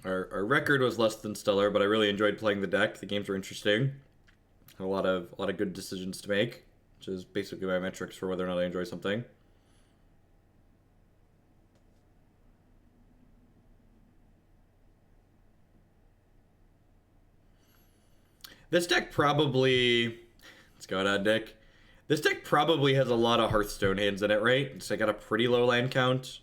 Our record was less than stellar, but I really enjoyed playing the deck. The games were interesting. Had a lot of good decisions to make, which is basically my metrics for whether or not I enjoy something. This deck probably... Let's go out, Dick. This deck probably has a lot of Hearthstone hands in it, right? So I got a pretty low land count.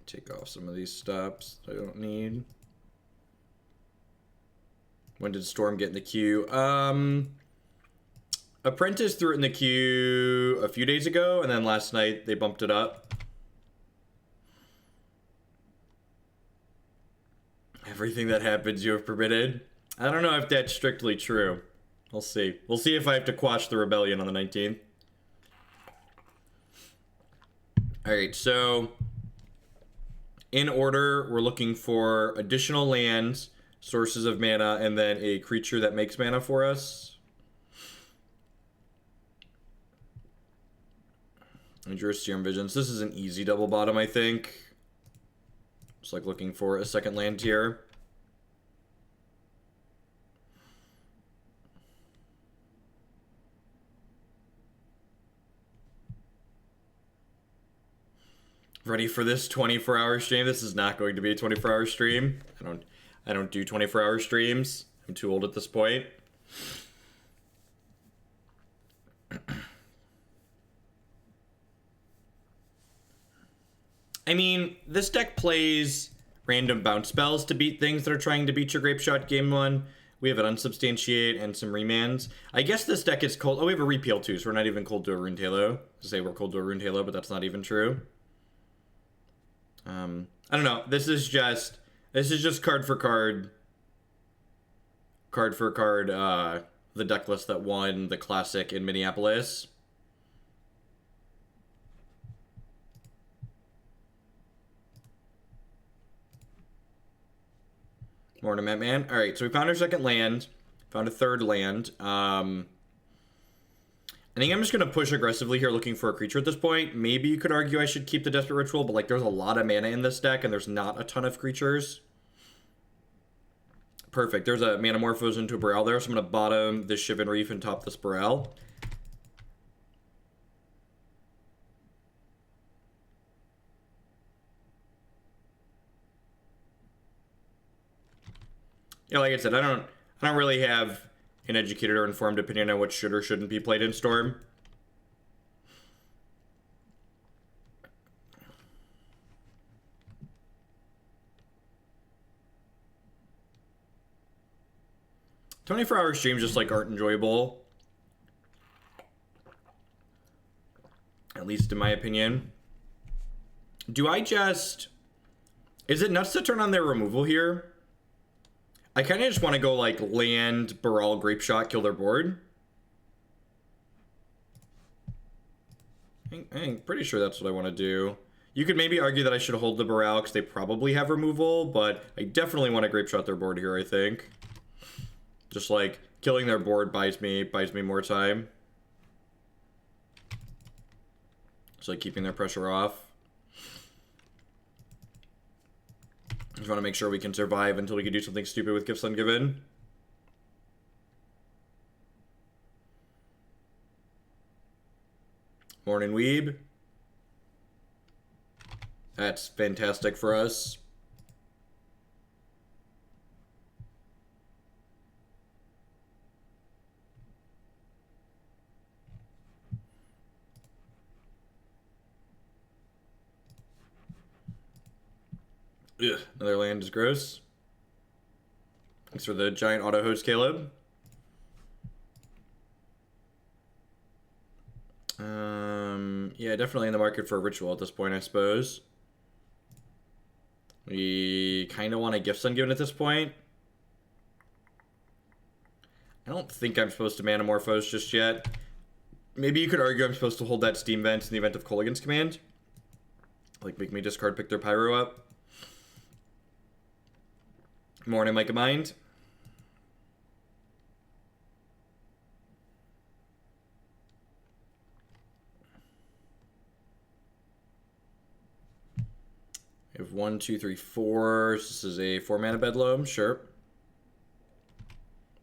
Take off some of these stops I don't need. When did Storm get in the queue? Apprentice threw it in the queue a few days ago, and then last night they bumped it up. Everything that happens you have permitted. I don't know if that's strictly true. We'll see. We'll see if I have to quash the rebellion on the 19th. Alright, so in order, we're looking for additional lands, sources of mana, and then a creature that makes mana for us. I drew Serum Visions. This is an easy double bottom, I think. Just like looking for a second land tier. Ready for this 24-hour stream? This is not going to be a 24-hour stream. I don't do 24-hour streams. I'm too old at this point. I mean, this deck plays random bounce spells to beat things that are trying to beat your Grapeshot game 1. We have an Unsubstantiate and some Remands. I guess this deck is cold. Oh, we have a Repeal too, so we're not even cold to a Runed Halo. To say we're cold to a Runed Halo, but that's not even true. I don't know. This is just card for card, the deck list that won the Classic in Minneapolis. Morning, man. All right, so we found our second land, found a third land. I think I'm just going to push aggressively here looking for a creature at this point. Maybe you could argue I should keep the Desperate Ritual, but like there's a lot of mana in this deck and there's not a ton of creatures. Perfect. There's a Manamorphose into a Baral there, so I'm going to bottom this Shivan Reef and top this Baral. Yeah, like I said, I don't really have an educated or informed opinion on what should or shouldn't be played in Storm. "24-hour streams just like aren't enjoyable, at least in my opinion. Do I just... Is it nuts to turn on their removal here? I kind of just want to go like land, Baral, Grapeshot, kill their board. I'm pretty sure that's what I want to do. You could maybe argue that I should hold the Baral because they probably have removal, but I definitely want to Grapeshot their board here, I think. Just like killing their board buys me more time. Just like keeping their pressure off. Just want to make sure we can survive until we can do something stupid with Gifts Ungiven. Morning, Weeb. That's fantastic for us. Ugh, another land is gross. Thanks for the giant auto host, Caleb. Yeah, definitely in the market for a ritual at this point, I suppose. We kind of want a Gifts Ungiven at this point. I don't think I'm supposed to Manamorphose just yet. Maybe you could argue I'm supposed to hold that Steam Vent in the event of Kolaghan's Command. Like, make me discard, pick their Pyro up. Morning, Micah Mind. We have 1, 2, 3, 4. This is a 4-mana Bedlam, sure.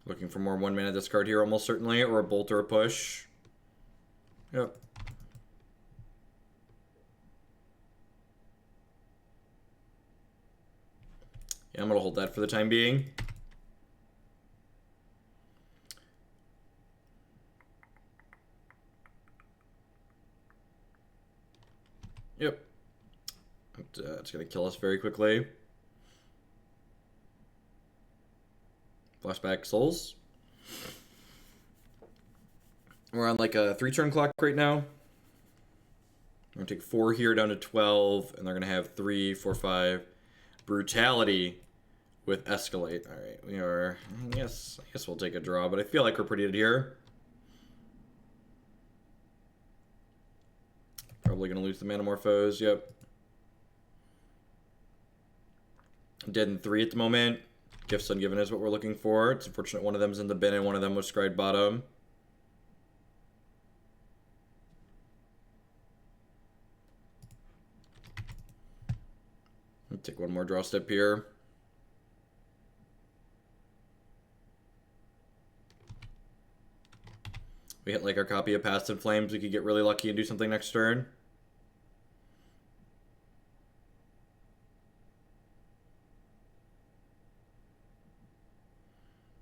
Looking for more 1-mana discard here, almost certainly, or a Bolt or a Push. Yep. Yeah, I'm gonna hold that for the time being. Yep. It's going to kill us very quickly. Flashback Souls. We're on like a 3-turn clock right now. We're going to take 4 here down to 12, and they're going to have 3, 4, 5. Brutality with Escalate. All right, we are... I guess we'll take a draw, but I feel like we're pretty good here. Probably going to lose the Manamorphose, yep. Dead in 3 at the moment. Gifts Ungiven is what we're looking for. It's unfortunate one of them's in the bin and one of them was scryed bottom. I'll take one more draw step here. We hit like our copy of Past in Flames. We could get really lucky and do something next turn.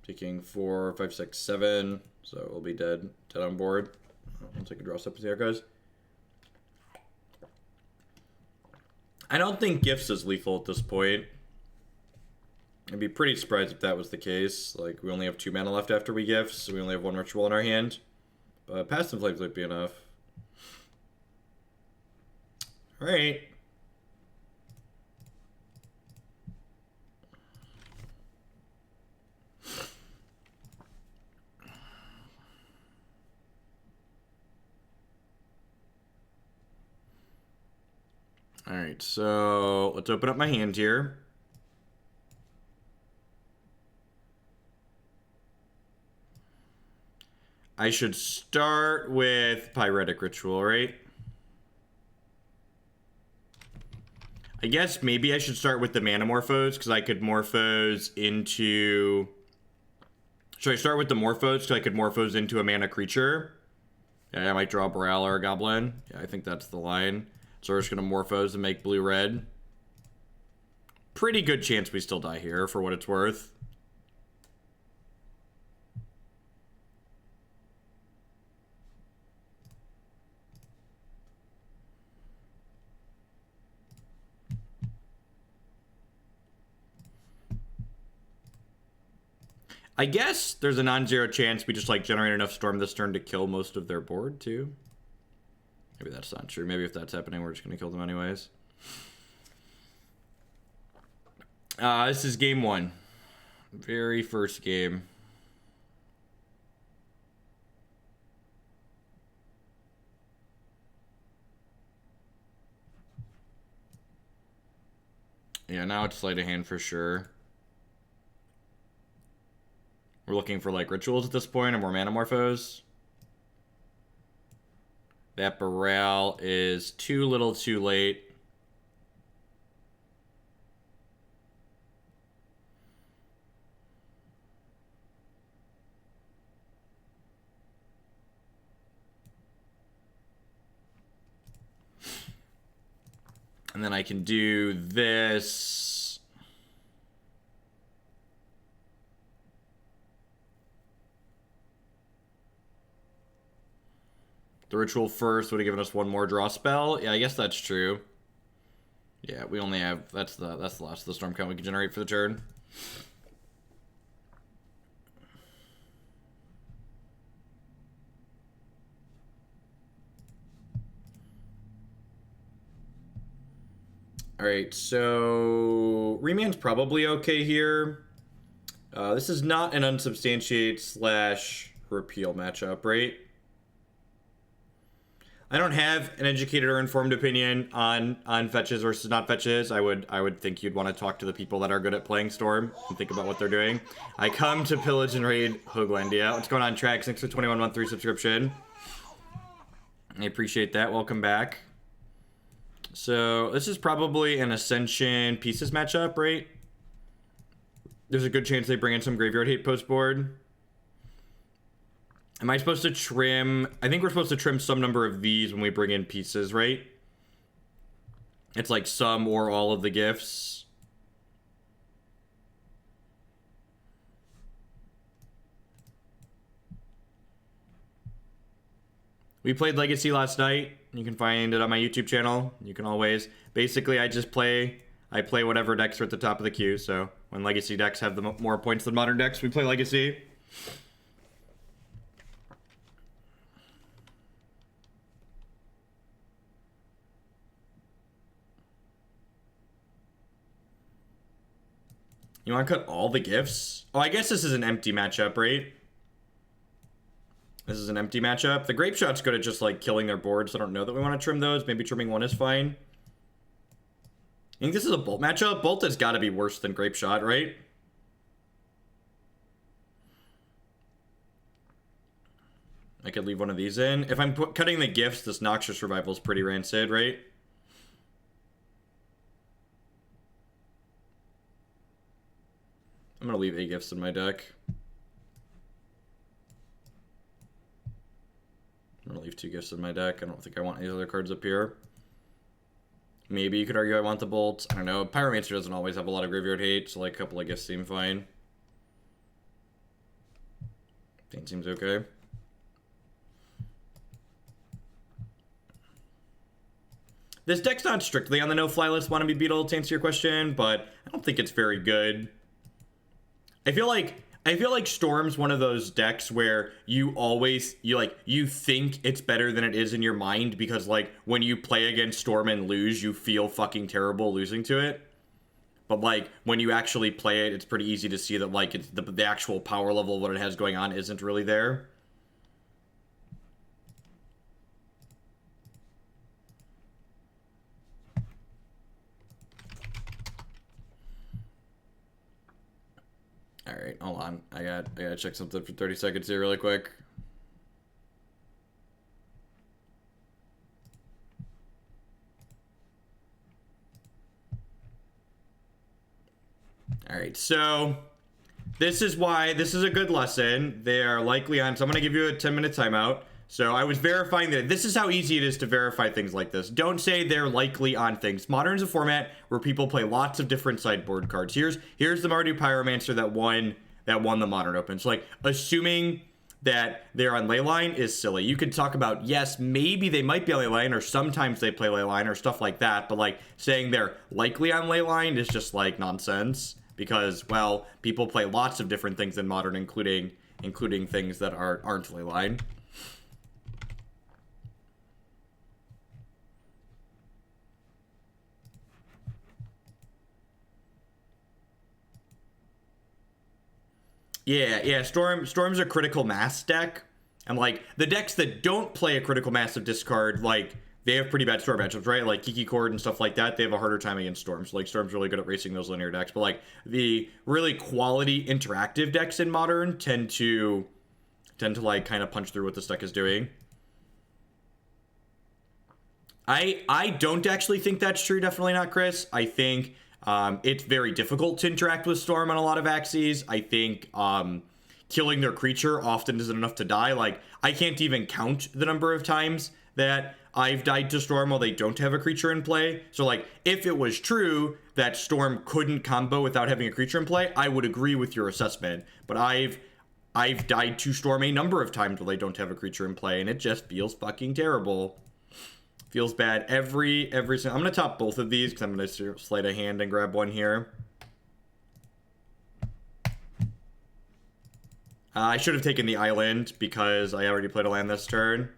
Taking 4, 5, 6, 7. So we'll be dead on board. I'll take a draw step and see how it goes. I don't think Gifts is lethal at this point. I'd be pretty surprised if that was the case. Like, we only have 2 mana left after we Gifts, so we only have 1 Ritual in our hand. But Past in Flames might be enough. Alright. Alright, so let's open up my hand here. I should start with Pyretic Ritual, right? I guess maybe I should start with the Manamorphose, because I could Morphose into... Should I start with the Morphose, because I could Morphose into a mana creature? Yeah, I might draw a Baral or a Goblin. Yeah, I think that's the line. So we're just going to Morphose and make blue-red. Pretty good chance we still die here, for what it's worth. I guess there's a non-zero chance we just like generate enough Storm this turn to kill most of their board too. Maybe that's not true. Maybe if that's happening, we're just going to kill them anyways. This is game 1. Very first game. Yeah, now it's Sleight of Hand for sure. We're looking for like rituals at this point or more Manamorphose. That Baral is too little too late. And then I can do this. The ritual first would have given us 1 more draw spell. Yeah, I guess that's true. Yeah, we only have that's the last of the storm count we can generate for the turn. Alright, so Remand's probably okay here. This is not an Unsubstantiate / Repeal matchup, right? I don't have an educated or informed opinion on fetches versus not fetches. I would think you'd want to talk to the people that are good at playing Storm and think about what they're doing. I come to pillage and raid Hooglandia. What's going on, Trax? Thanks for 21-month resubscription. I appreciate that. Welcome back. So this is probably an Ascension Pieces matchup, right? There's a good chance they bring in some Graveyard Hate post board. Am I supposed to trim? I think we're supposed to trim some number of these when we bring in Pieces, right? It's like some or all of the gifts. We played Legacy last night. You can find it on my YouTube channel. You can always... Basically, I play whatever decks are at the top of the queue. So when Legacy decks have the more points than Modern decks, we play Legacy. You want to cut all the gifts? Oh, I guess this is an empty matchup, right? This is an empty matchup. The Grapeshot's good at just, like, killing their boards. I don't know that we want to trim those. Maybe trimming one is fine. I think this is a Bolt matchup. Bolt has got to be worse than Grapeshot, right? I could leave one of these in. If I'm cutting the gifts, this Noxious Revival is pretty rancid, right? I'm going to leave 8 gifts in my deck. I'm going to leave 2 gifts in my deck. I don't think I want any other cards up here. Maybe you could argue I want the Bolt. I don't know. Pyromancer doesn't always have a lot of graveyard hate, so like a couple of gifts seem fine. That seems okay. This deck's not strictly on the no-fly list, Wannabe Beetle, to answer your question, but I don't think it's very good. I feel like Storm's one of those decks where you think it's better than it is in your mind because, like, when you play against Storm and lose, you feel fucking terrible losing to it. But, like, when you actually play it, it's pretty easy to see that, like, it's the actual power level of what it has going on isn't really there. Alright, hold on. I gotta check something for 30 seconds here really quick. Alright, so this is why this is a good lesson. They are likely on, so I'm gonna give you a 10-minute timeout. So I was verifying that this is how easy it is to verify things like this. Don't say they're likely on things. Modern's a format where people play lots of different sideboard cards. Here's the Mardu Pyromancer that won the Modern Open. So, like, assuming that they're on Leyline is silly. You could talk about, yes, maybe they might be on Leyline, or sometimes they play Leyline, or stuff like that. But, like, saying they're likely on Leyline is just, like, nonsense. Because, well, people play lots of different things in Modern, including things that aren't Leyline. Yeah, Storm's a critical mass deck. And, like, the decks that don't play a critical mass of discard, like, they have pretty bad Storm matchups, right? Like, Kiki Cord and stuff like that, they have a harder time against Storms. Like, Storm's really good at racing those linear decks. But, like, the really quality interactive decks in Modern tend to like, kind of punch through what this deck is doing. I don't actually think that's true. Definitely not, Chris. I think... it's very difficult to interact with Storm on a lot of axes. I think killing their creature often isn't enough to die. Like, I can't even count the number of times that I've died to Storm while they don't have a creature in play. So, like, if it was true that Storm couldn't combo without having a creature in play, I would agree with your assessment. But I've died to Storm a number of times while they don't have a creature in play, and it just feels fucking terrible. Feels bad every single... I'm going to top both of these because I'm going to Sleight of Hand and grab one here. I should have taken the island because I already played a land this turn.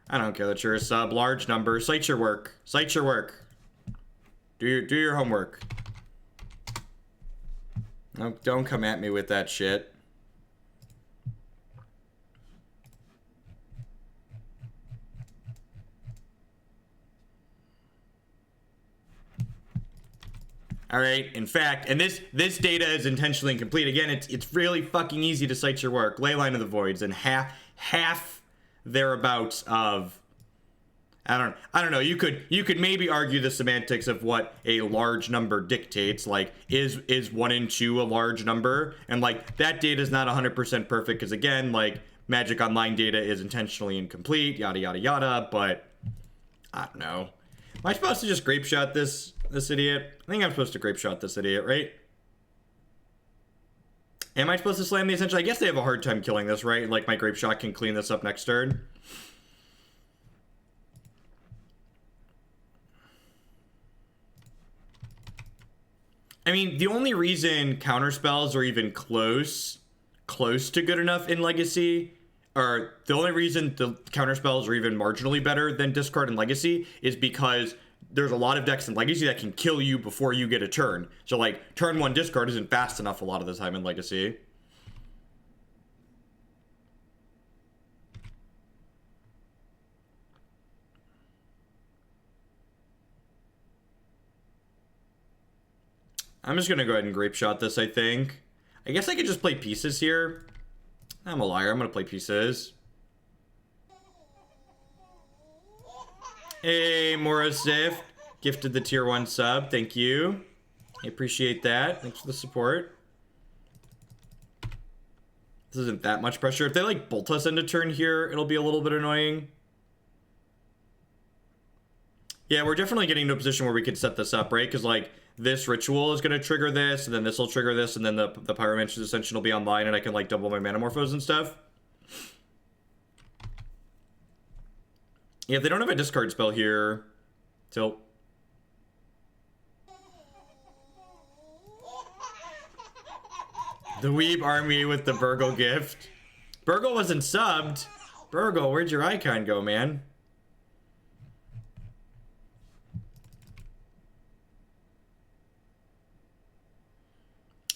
I don't care that you're a sub. Large number. Cite your work. Cite your work. Do your homework. No, don't come at me with that shit. All right, in fact, and this data is intentionally incomplete. Again, it's really fucking easy to cite your work. Leyline of the Voids, and half thereabouts of I don't know. You could maybe argue the semantics of what a large number dictates. Like, is 1 and 2 a large number? And like that data is not 100% perfect because again, like Magic Online data is intentionally incomplete. Yada yada yada. But I don't know. Am I supposed to just Grapeshot this idiot? I think I'm supposed to Grapeshot this idiot, right? Am I supposed to slam the Ascension? I guess they have a hard time killing this, right? Like my Grapeshot can clean this up next turn. I mean, the only reason counterspells are even close to good enough in Legacy, or the only reason the counterspells are even marginally better than discard in Legacy is because there's a lot of decks in Legacy that can kill you before you get a turn. So like turn 1 discard isn't fast enough a lot of the time in Legacy. I'm just gonna go ahead and Grapeshot this, I think. I guess I could just play pieces here. I'm a liar, I'm gonna play pieces. Hey, Morosif, gifted the tier 1 sub, thank you. I appreciate that, thanks for the support. This isn't that much pressure. If they like bolt us into turn here, it'll be a little bit annoying. Yeah, we're definitely getting to a position where we can set this up, right? Because like, this ritual is going to trigger this, and then this will trigger this, and then the Pyromancer Ascension will be online, and I can like double my Manamorphose and stuff. Yeah, if they don't have a discard spell here, tilt. The Weeb army with the Burgle gift. Burgle wasn't subbed. Burgle, where'd your icon go, man?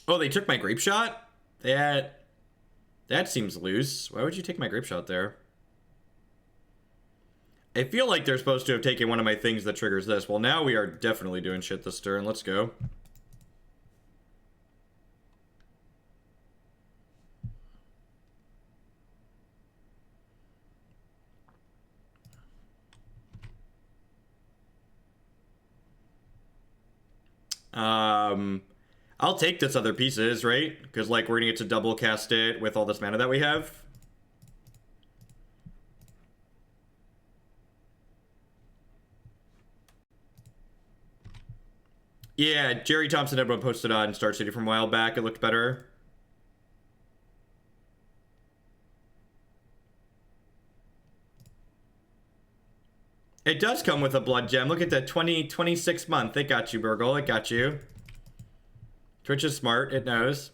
Oh, they took my Grapeshot? That seems loose. Why would you take my Grapeshot there? I feel like they're supposed to have taken one of my things that triggers this. Well, now we are definitely doing shit this turn. Let's go. I'll take this other pieces, right? Because like we're gonna get to double cast it with all this mana that we have. Yeah, Jerry Thompson everyone posted on Star City from a while back. It looked better. It does come with a blood gem. Look at that 26 month. It got you, Burgle. It got you. Twitch is smart. It knows.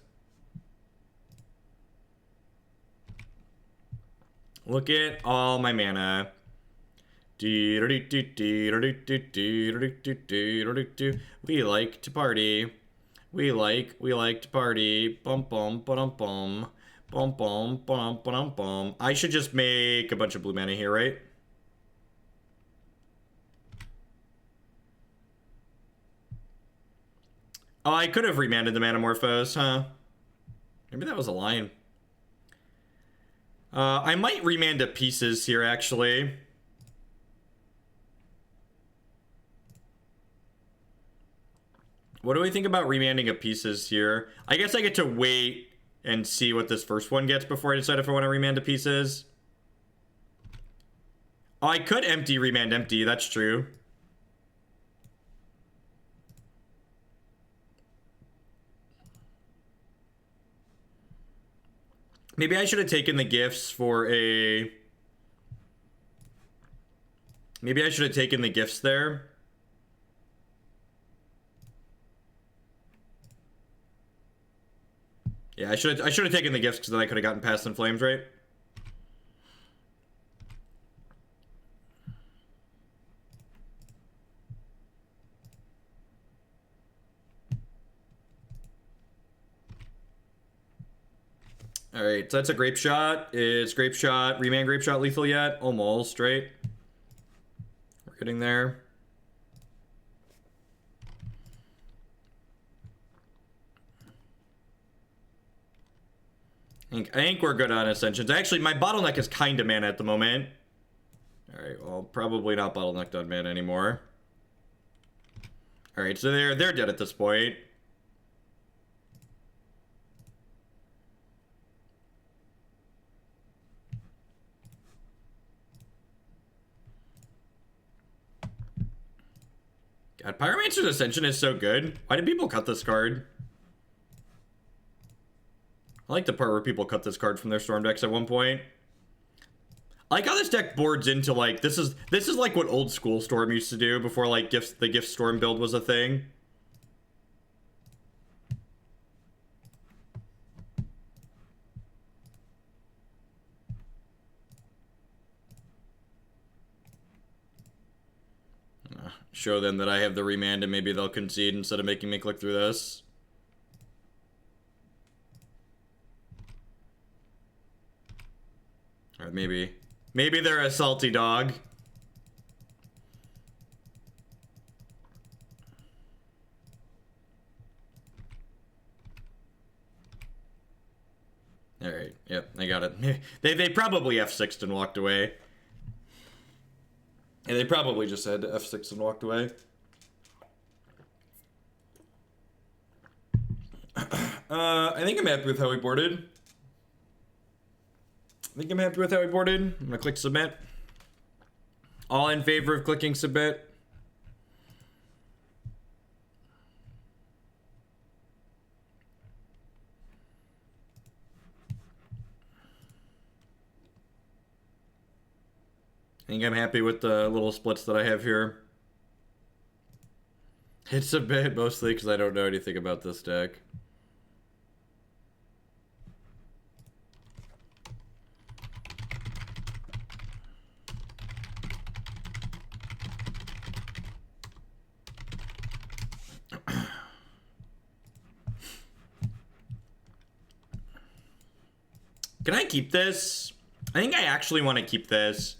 Look at all my mana. We like to party. We like to party. Bum bum bum bum. Bum bum bum bum bum. I should just make a bunch of blue mana here, right? Oh, I could have remanded the Manamorphose, huh? Maybe that was a line. I might remand to pieces here, actually. What do we think about remanding a pieces here? I guess I get to wait and see what this first one gets before I decide if I want to remand to pieces. Oh, I could empty, remand empty. That's true. Maybe I should have taken the gifts for a... Maybe I should have taken the gifts there. Yeah, I should have taken the gifts because then I could have gotten past in flames, right? All right, so that's a Grapeshot. Is Grapeshot, remand Grapeshot lethal yet? Almost, right? We're getting there. I think we're good on Ascensions. Actually, my bottleneck is kind of mana at the moment. All Alright, well, probably not bottlenecked on mana anymore. Alright, so they're dead at this point. God, Pyromancer's Ascension is so good. Why did people cut this card? I like the part where people cut this card from their Storm decks at one point. I like how this deck boards into, like, this is like what old school Storm used to do before, like, the Gift Storm build was a thing. Show them that I have the Remand and maybe they'll concede instead of making me click through this. Or maybe they're a salty dog. Alright, yep, I got it. They probably F6'd and walked away. Yeah, they probably just had F6 and walked away. I think I'm happy with how we boarded. I'm gonna click submit. All in favor of clicking submit? I think I'm happy with the little splits that I have here. It's a bit mostly because I don't know anything about this deck. Can I keep this? I think I actually want to keep this.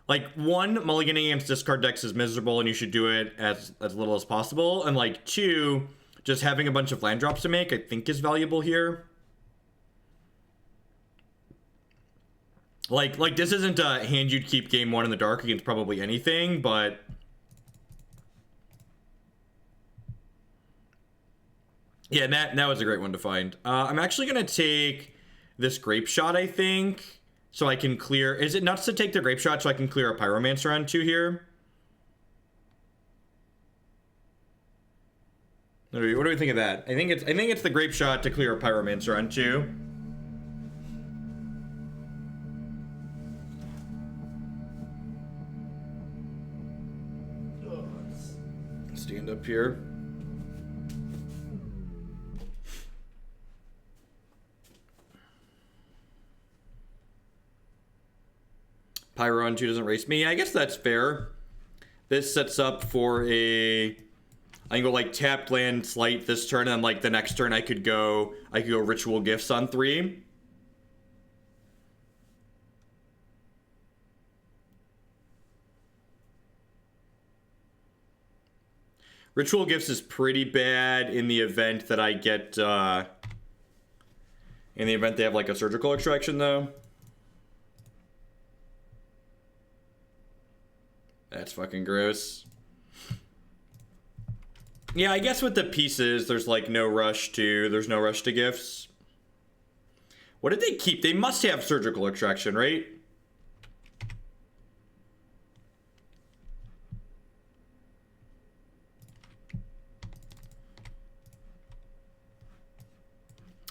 Like, one, mulliganing against discard decks is miserable and you should do it as little as possible. And, like, two, just having a bunch of land drops to make, I think is valuable here. Like this isn't a hand you'd keep game one in the dark against probably anything, but... yeah, that was a great one to find. I'm actually going to take this Grapeshot, I think. So I can clear... is it nuts to take the Grapeshot so I can clear a Pyromancer on 2 here? What do we think of that? I think it's the Grapeshot to clear a Pyromancer on 2. Stand up here. Pyro on 2 doesn't race me. I guess that's fair. This sets up for a... I can go like tap land Sleight this turn, and then like the next turn I could go Ritual Gifts on 3. Ritual Gifts is pretty bad in the event that I get in the event they have like a Surgical Extraction though. That's fucking gross. Yeah, I guess with the pieces, there's like no rush to gifts. What did they keep? They must have Surgical Extraction, right?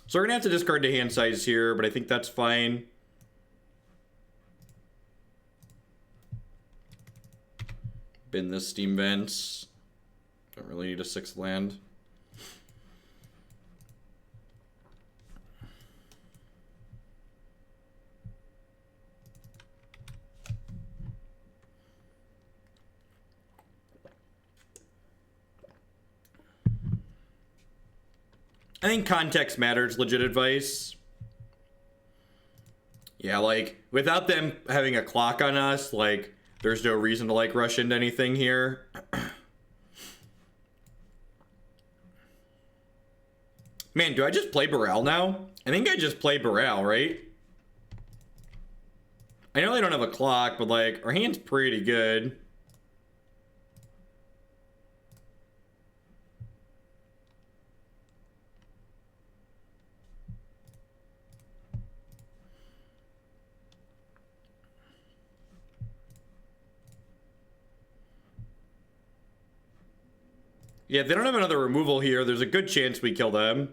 So we're gonna have to discard the hand size here, but I think that's fine. Bin this Steam Vents. Don't really need a 6th land. I think context matters, legit advice. Yeah, like, without them having a clock on us, like, there's no reason to, like, rush into anything here. Man, do I just play Baral now? I think I just play Baral, right? I know they don't have a clock, but like our hand's pretty good. Yeah, if they don't have another removal here, there's a good chance we kill them.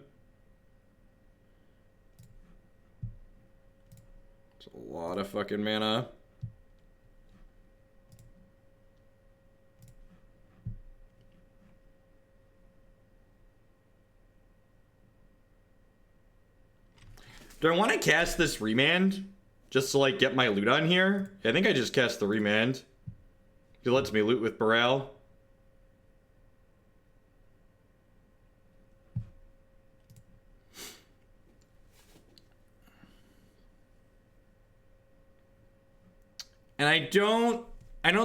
It's a lot of fucking mana. Do I want to cast this Remand? Just to, like, get my loot on here? I think I just cast the Remand. It lets me loot with Baral. And I don't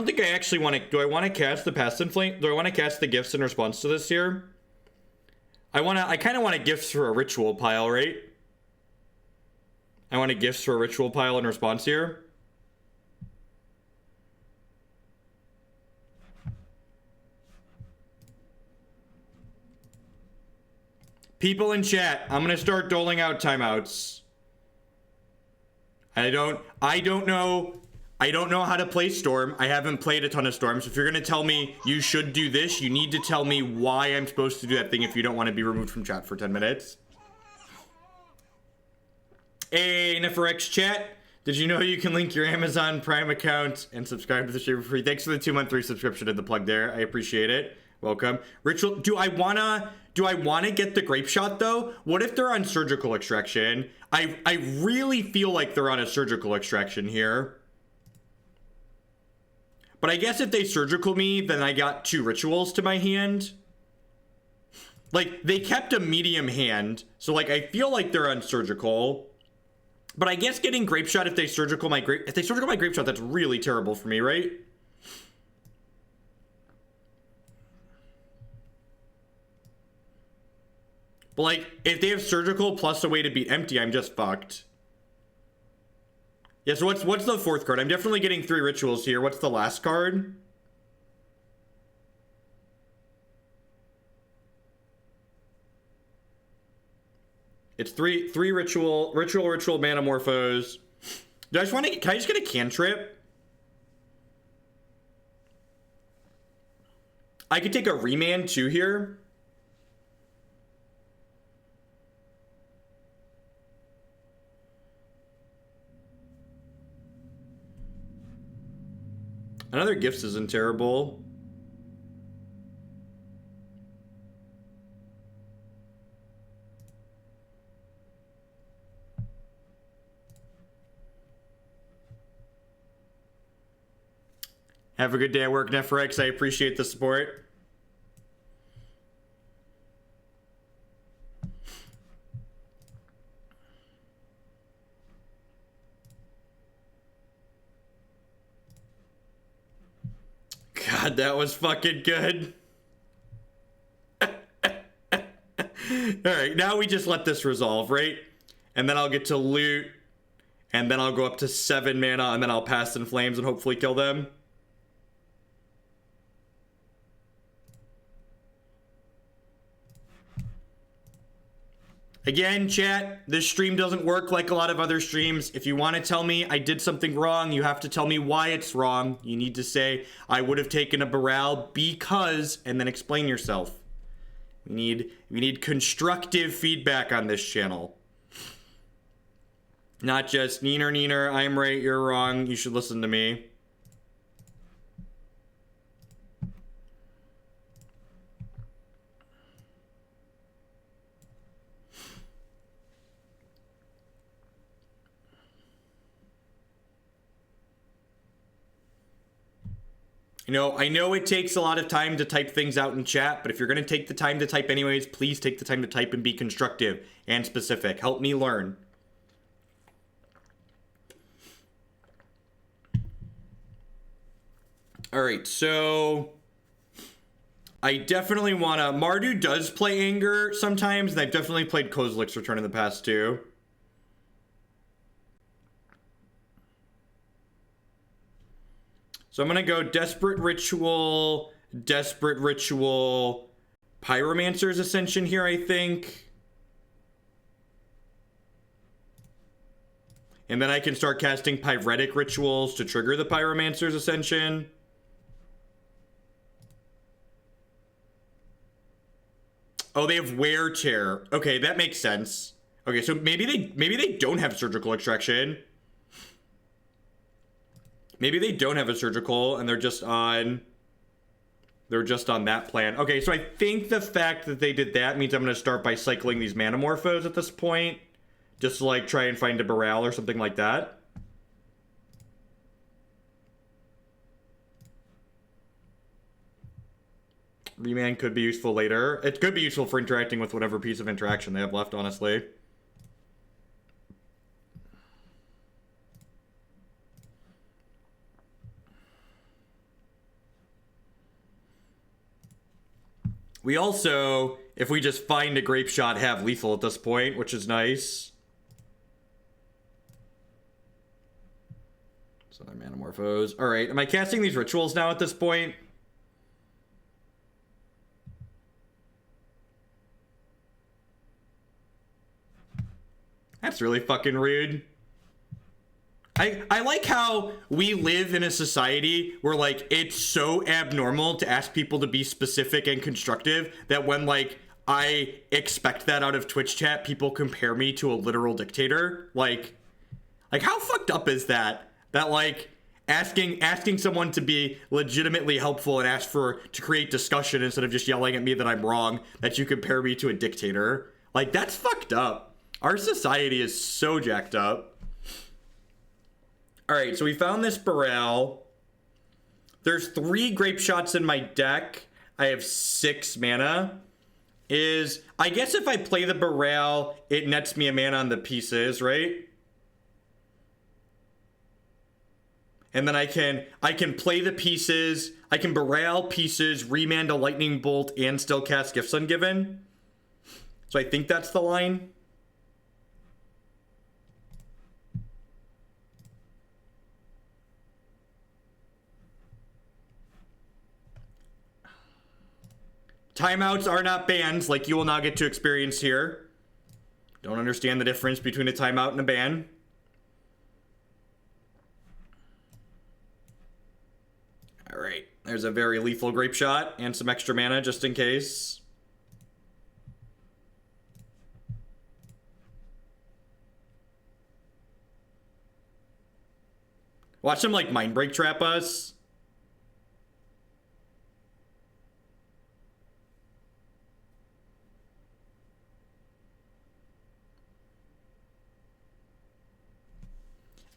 think I actually want to... Do I want to cast the Past and Flame? Do I want to cast the Gifts in response to this here? I kind of want to Gifts for a Ritual pile, right? I want to Gifts for a Ritual pile in response here. People in chat, I'm going to start doling out timeouts. I don't know how to play Storm. I haven't played a ton of Storms. If you're going to tell me you should do this, you need to tell me why I'm supposed to do that thing if you don't want to be removed from chat for 10 minutes. Hey, Neferex chat. Did you know you can link your Amazon Prime account and subscribe to the stream for free? Thanks for the 2-month free subscription to the plug there. I appreciate it. Welcome. Ritual, do I wanna get the Grapeshot though? What if they're on Surgical Extraction? I really feel like they're on a Surgical Extraction here. But I guess if they Surgical me, then I got 2 Rituals to my hand. Like, they kept a medium hand, so like I feel like they're on Surgical. But I guess getting Grapeshot if they Surgical my Grapeshot, that's really terrible for me, right? But like, if they have Surgical plus a way to beat Empty, I'm just fucked. Yeah, so what's the 4th card? I'm definitely getting 3 Rituals here. What's the last card? It's three ritual, Manamorphose. Can I just get a cantrip? I could take a Remand too here. Another Gifts isn't terrible. Have a good day at work, Neferex. I appreciate the support. God, that was fucking good. Alright, now we just let this resolve, right? And then I'll get to loot. And then I'll go up to 7 mana, and then I'll Past in Flames and hopefully kill them. Again, chat, this stream doesn't work like a lot of other streams. If you want to tell me I did something wrong, you have to tell me why it's wrong. You need to say, I would have taken a Baral because, and then explain yourself. We need constructive feedback on this channel. Not just, neener, I'm right, you're wrong, you should listen to me. You know, I know it takes a lot of time to type things out in chat, but if you're going to take the time to type anyways, please take the time to type and be constructive and specific. Help me learn. All right, so I definitely want to... Mardu does play Anger sometimes, and I've definitely played Kozilek's Return in the past too. So I'm gonna go Desperate Ritual, Pyromancer's Ascension here, I think. And then I can start casting Pyretic Rituals to trigger the Pyromancer's Ascension. Oh, they have Wear Chair. Okay, that makes sense. Okay, so maybe they don't have Surgical Extraction. Maybe they don't have a Surgical and they're just on that plan. Okay, so I think the fact that they did that means I'm going to start by cycling these Manamorphose at this point. Just to, like, try and find a Baral or something like that. Remand could be useful later. It could be useful for interacting with whatever piece of interaction they have left, honestly. We also, if we just find a Grapeshot, have lethal at this point, which is nice. So they're Manamorphose. Alright, am I casting these rituals now at this point? That's really fucking rude. I like how we live in a society where, like, it's so abnormal to ask people to be specific and constructive that when, like, I expect that out of Twitch chat, people compare me to a literal dictator. Like how fucked up is that? That, like, asking someone to be legitimately helpful and to create discussion instead of just yelling at me that I'm wrong, that you compare me to a dictator. Like, that's fucked up. Our society is so jacked up. Alright, so we found this Baral. There's 3 Grapeshots in my deck. I have 6 mana. I guess if I play the Baral, it nets me a mana on the pieces, right? And then I can play the pieces. I can Baral pieces, Remand a Lightning Bolt, and still cast Gifts Ungiven. So I think that's the line. Timeouts are not bans, like you will now get to experience here. Don't understand the difference between a timeout and a ban. Alright, there's a very lethal Grapeshot and some extra mana just in case. Watch them, like, Mind Break trap us.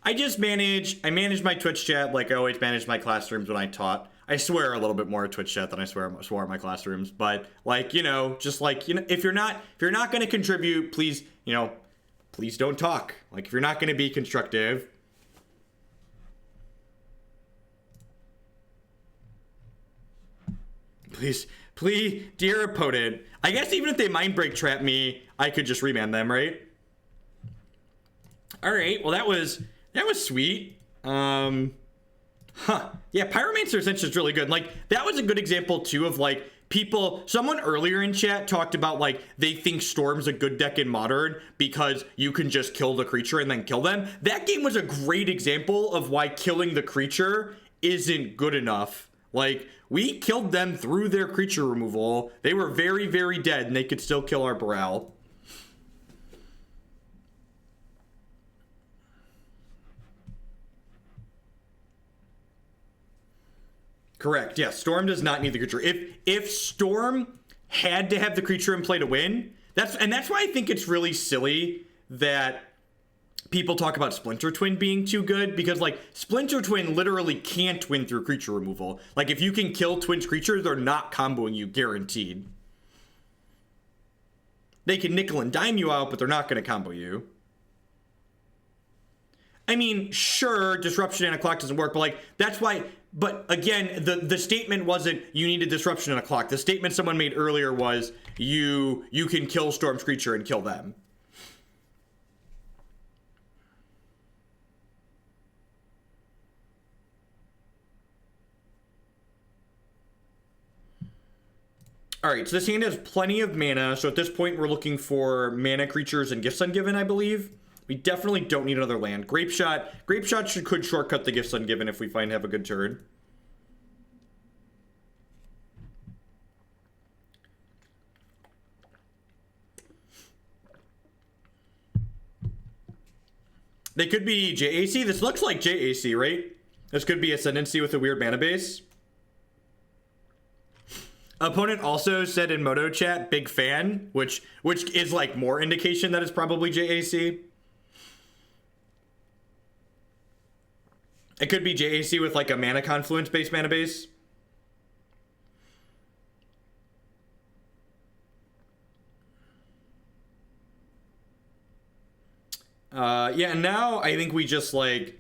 I manage my Twitch chat like I always manage my classrooms when I taught. I swear a little bit more at Twitch chat than I swore at my classrooms, but, like, you know, just like, you know, if you're not going to contribute, please, you know, please don't talk. Like, if you're not going to be constructive, please, dear opponent. I guess even if they Mind Break trap me, I could just Remand them, right? All right, well, that was sweet. Yeah, Pyromancer Ascension is really good. Like, that was a good example too of, like, someone earlier in chat talked about, like, they think Storm's a good deck in Modern because you can just kill the creature and then kill them. That game was a great example of why killing the creature isn't good enough. Like, we killed them through their creature removal. They were very, very dead and they could still kill our Baral. Correct. Yeah, Storm does not need the creature. If Storm had to have the creature in play to win, that's why I think it's really silly that people talk about Splinter Twin being too good, because, like, Splinter Twin literally can't win through creature removal. Like, if you can kill Twin's creatures, they're not comboing you, guaranteed. They can nickel and dime you out, but they're not going to combo you. I mean, sure, Disruption and a Clock doesn't work, but, like, that's why... But again, the statement wasn't you need a Disruption and a Clock. The statement someone made earlier was you can kill Storm's creature and kill them. All right, so this hand has plenty of mana. So at this point, we're looking for mana creatures and Gifts Ungiven, I believe. We definitely don't need another land. Grapeshot could shortcut the Gifts Ungiven if we find have a good turn. They could be JAC. This looks like JAC, right? This could be Ascendancy with a weird mana base. Opponent also said in Moto chat, big fan, which is like more indication that it's probably JAC. It could be JAC with like a mana confluence based mana base. Yeah, and now I think we just like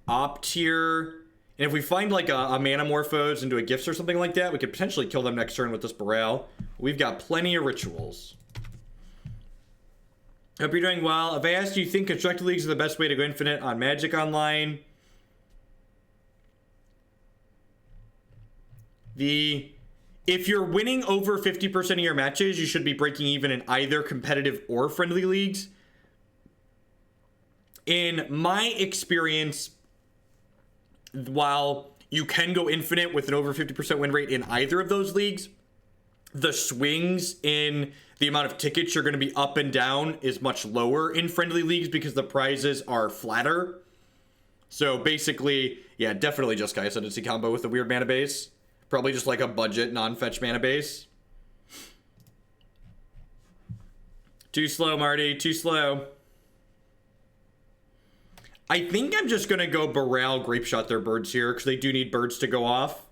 opt here. And if we find like a Manamorphose into a Gifts or something like that, we could potentially kill them next turn with this Baral. We've got plenty of rituals. Hope you're doing well. If I asked you, think Constructed Leagues are the best way to go infinite on Magic Online? If you're winning over 50% of your matches, you should be breaking even in either competitive or friendly leagues. In my experience, while you can go infinite with an over 50% win rate in either of those leagues, the swings in the amount of tickets you're going to be up and down is much lower in friendly leagues because the prizes are flatter. So basically, yeah, definitely Jeskai Ascendancy combo with a weird mana base. Probably just like a budget non-fetch mana base. Too slow, Marty. Too slow. I think I'm just going to go Baral Grapeshot their birds here because they do need birds to go off.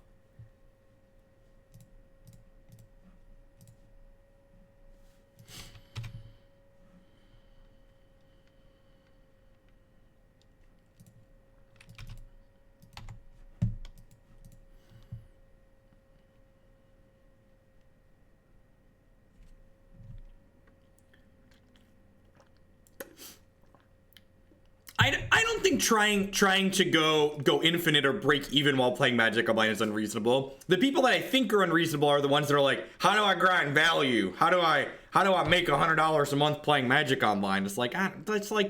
I don't think trying to go infinite or break even while playing Magic Online is unreasonable. The people that I think are unreasonable are the ones that are like, how do I grind value? How do I make $100 a month playing Magic Online? It's like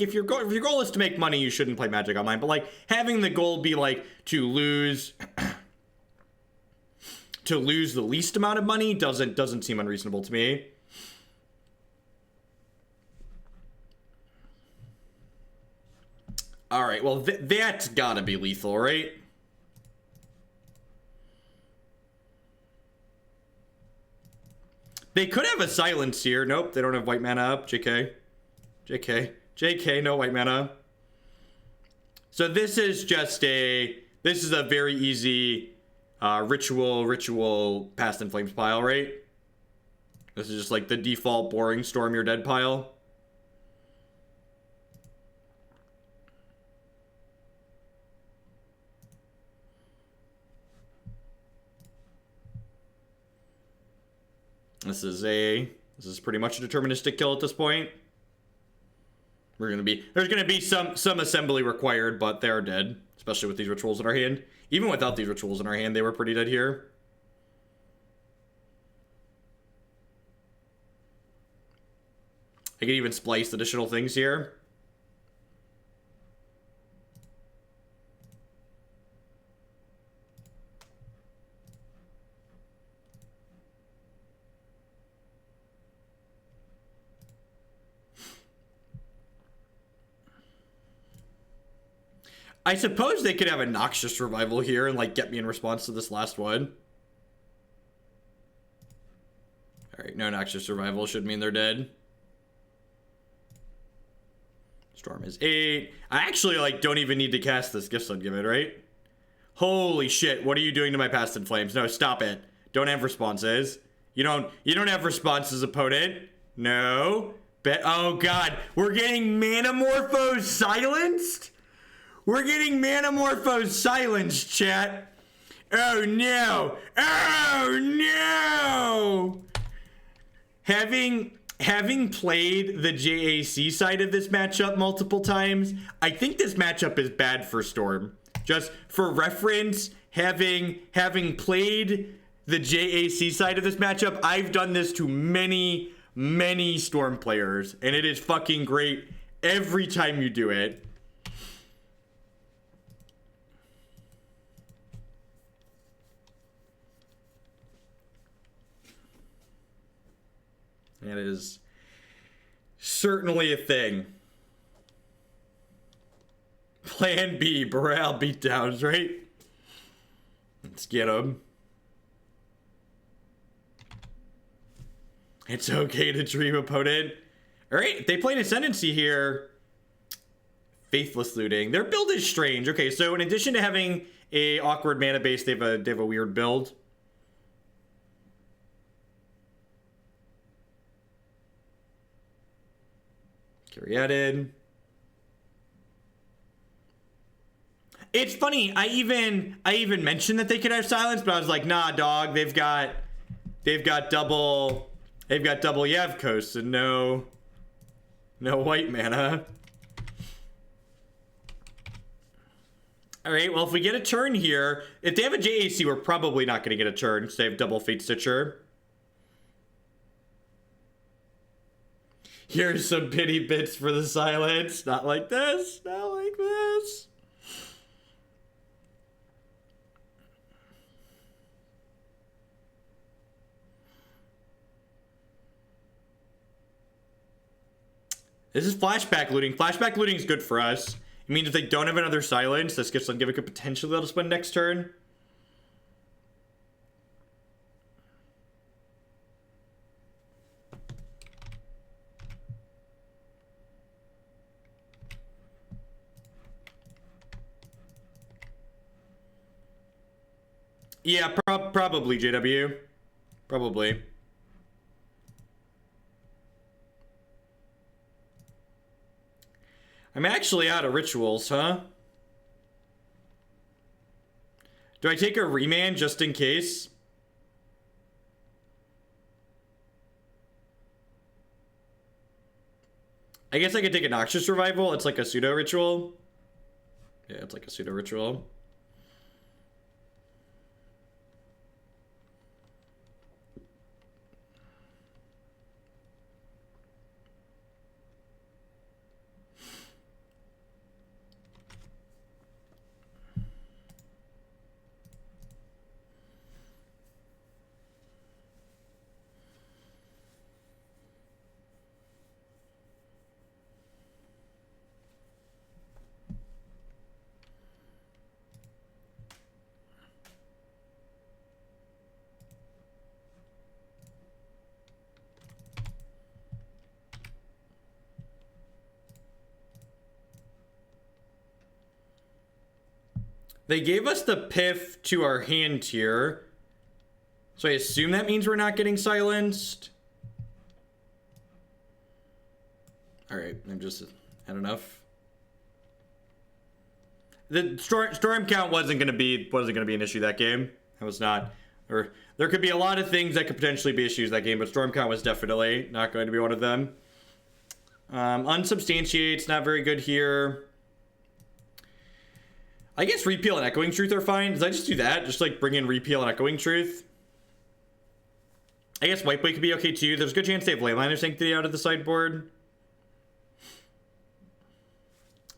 if your goal is to make money, you shouldn't play Magic Online. But like having the goal be like to lose the least amount of money doesn't seem unreasonable to me. All right, well, that's gotta be lethal, right? They could have a silence here. Nope, they don't have white mana up. JK, no white mana. So this is a very easy ritual Past in Flames pile, right? This is just like the default boring Storm Your Dead pile. This is pretty much a deterministic kill at this point. There's gonna be some assembly required, but they're dead, especially with these rituals in our hand. Even without these rituals in our hand, they were pretty dead here. I could even splice additional things here. I suppose they could have a Noxious Revival here and like get me in response to this last one. Alright, no Noxious Revival should mean they're dead. Storm is 8. I actually like don't even need to cast this Gifts Ungiven, right? Holy shit, what are you doing to my Past in Flames? No, stop it. Don't have responses. You don't have responses, opponent. No. Oh god, we're getting Manamorphose silenced? We're getting Manamorphose silenced, chat. Oh no! Oh no! Having played the JAC side of this matchup multiple times, I think this matchup is bad for Storm. Just for reference, having played the JAC side of this matchup. I've done this to many, many Storm players, and it is fucking great every time you do it. That is certainly a thing. Plan B, Baral beatdowns, right? Let's get them. It's okay to dream, opponent. All right, they play an Ascendancy here. Faithless Looting. Their build is strange. Okay, so in addition to having a awkward mana base, they have a weird build. Caryatid. It's funny. I even mentioned that they could have silence, but I was like, nah, dog. They've got double Yavkos and no white mana. All right. Well, if we get a turn here, if they have a JAC, we're probably not going to get a turn because they have double Fate Stitcher. Here's some pity bits for the silence. Not like this. Not like this. This is flashback looting. Flashback looting is good for us. It means if they don't have another silence, this Gifts Ungiven could potentially let us win next turn. Yeah, probably, JW. Probably. I'm actually out of rituals, huh? Do I take a Remand just in case? I guess I could take a Noxious Revival. It's like a pseudo ritual. Yeah, it's like a pseudo ritual. They gave us the Piff to our hand here. So I assume that means we're not getting silenced. Alright, I'm just had enough. The storm count wasn't gonna be an issue that game. That was not, or there could be a lot of things that could potentially be issues that game, but storm count was definitely not going to be one of them. Unsubstantiate's not very good here. I guess Repeal and Echoing Truth are fine. Does I just do that? Just like bring in Repeal and Echoing Truth? I guess Whiteblade could be okay too. There's a good chance they have Leyline of Sanctity out of the sideboard.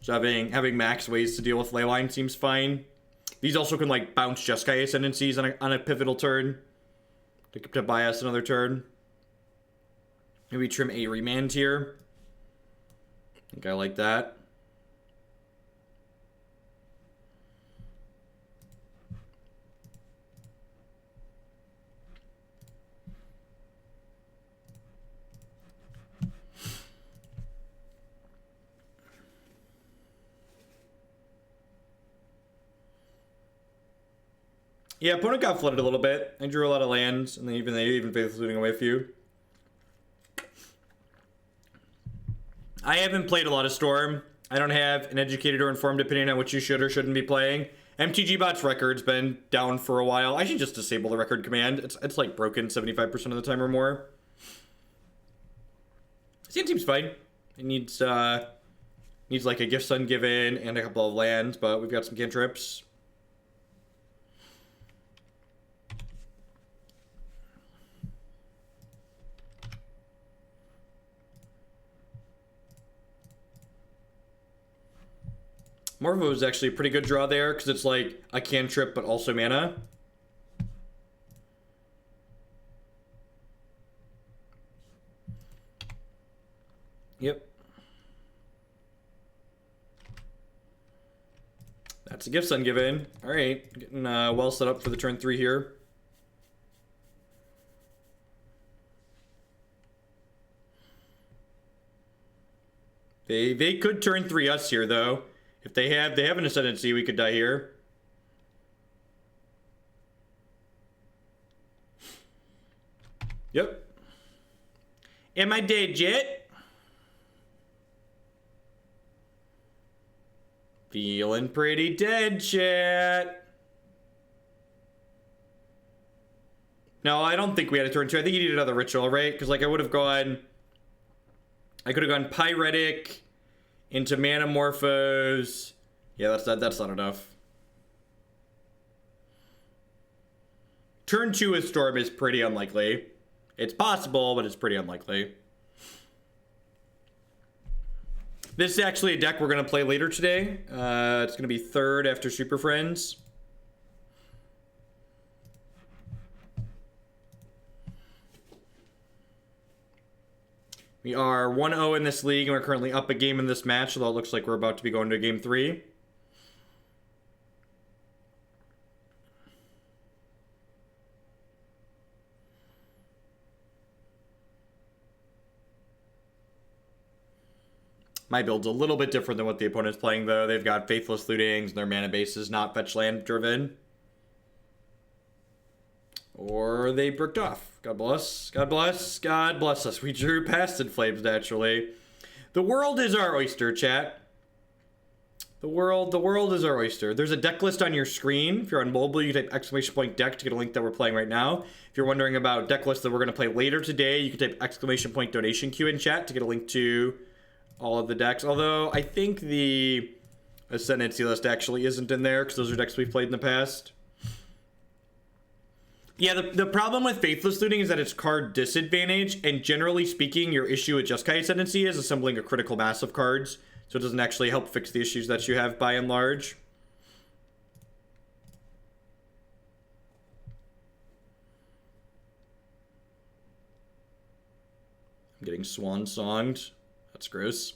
So having max ways to deal with Leyline seems fine. These also can like bounce Jeskai Ascendancies on a pivotal turn to buy us another turn. Maybe trim a Remand here. I think I like that. Yeah, opponent got flooded a little bit. I drew a lot of lands, and they even faithfully looting away a few. I haven't played a lot of Storm. I don't have an educated or informed opinion on what you should or shouldn't be playing. MTGBot's record's been down for a while. I should just disable the record command. It's like broken 75% of the time or more. This game seems fine. It needs like a Gifts Ungiven and a couple of lands, but we've got some cantrips. Morpho is actually a pretty good draw there because it's like a cantrip but also mana. Yep. That's a Gifts Ungiven. Alright, getting well set up for the turn 3 here. They could turn 3 us here though. If they have an Ascendancy, we could die here. Yep. Am I dead yet? Feeling pretty dead, chat. No, I don't think we had a turn 2. I think you need another ritual, right? Because like I could have gone Pyretic into Manamorphose. Yeah, that's not enough. Turn 2 with Storm is pretty unlikely. It's possible, but it's pretty unlikely. This is actually a deck we're going to play later today. It's going to be third after Super Friends. We are 1-0 in this league, and we're currently up a game in this match, although it looks like we're about to be going to game 3. My build's a little bit different than what the opponent's playing, though. They've got Faithless Lootings, and their mana base is not fetch land driven. Or they bricked off. God bless. God bless. God bless us. We drew past in Flames, naturally. The world is our oyster, chat. The world is our oyster. There's a deck list on your screen. If you're on mobile, you can type ! deck to get a link that we're playing right now. If you're wondering about deck lists that we're going to play later today, you can type ! donation queue in chat to get a link to all of the decks. Although, I think the Ascendancy list actually isn't in there because those are decks we've played in the past. Yeah, the problem with Faithless Looting is that it's card disadvantage, and generally speaking, your issue with Jeskai Ascendancy is assembling a critical mass of cards, so it doesn't actually help fix the issues that you have by and large. I'm getting swan-songed. That's gross.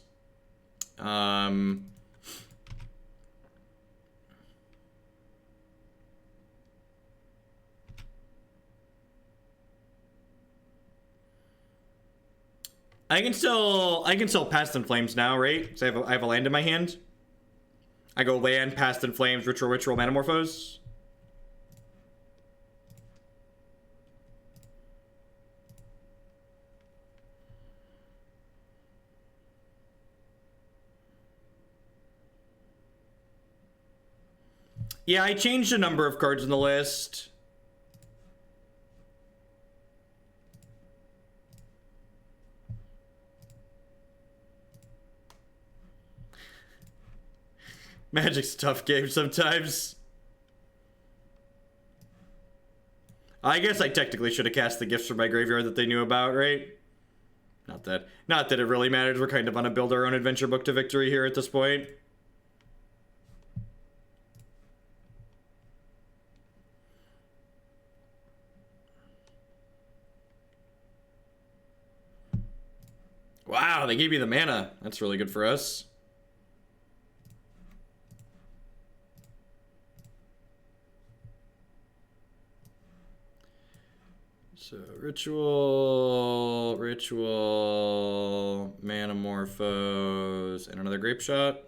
I can still Past in Flames now, right? So I have a land in my hand. I go land, Past in Flames, Ritual, Manamorphose. Yeah, I changed a number of cards in the list. Magic's a tough game sometimes. I guess I technically should have cast the gifts from my graveyard that they knew about, right? Not that it really matters. We're kind of on a build our own adventure book to victory here at this point. Wow, they gave me the mana. That's really good for us. So, Ritual, Manamorphose, and another Grapeshot.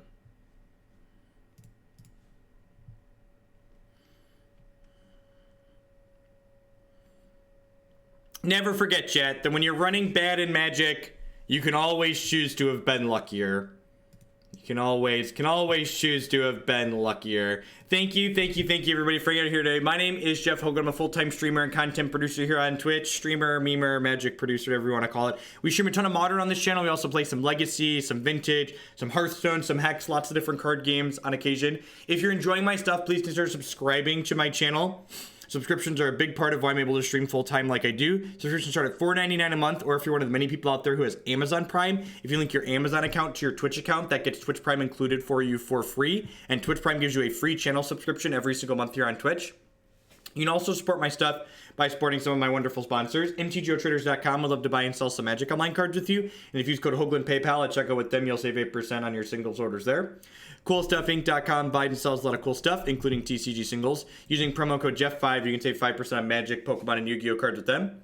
Never forget, chat, that when you're running bad in Magic, you can always choose to have been luckier. You can always choose to have been luckier. Thank you, everybody, for getting here today. My name is Jeff Hogan. I'm a full-time streamer and content producer here on Twitch. Streamer, memer, Magic producer, whatever you want to call it. We stream a ton of Modern on this channel. We also play some Legacy, some Vintage, some Hearthstone, some Hex, lots of different card games on occasion. If you're enjoying my stuff, please consider subscribing to my channel. Subscriptions are a big part of why I'm able to stream full-time like I do. Subscriptions start at $4.99 a month, or if you're one of the many people out there who has Amazon Prime, if you link your Amazon account to your Twitch account, that gets Twitch Prime included for you for free, and Twitch Prime gives you a free channel subscription every single month here on Twitch. You can also support my stuff by supporting some of my wonderful sponsors. MTGOtraders.com would love to buy and sell some Magic Online cards with you. And if you use code Hoagland PayPal at checkout with them, you'll save 8% on your singles orders there. CoolStuffInc.com buys and sells a lot of cool stuff, including TCG singles. Using promo code Jeff5, you can save 5% on Magic, Pokemon, and Yu-Gi-Oh cards with them.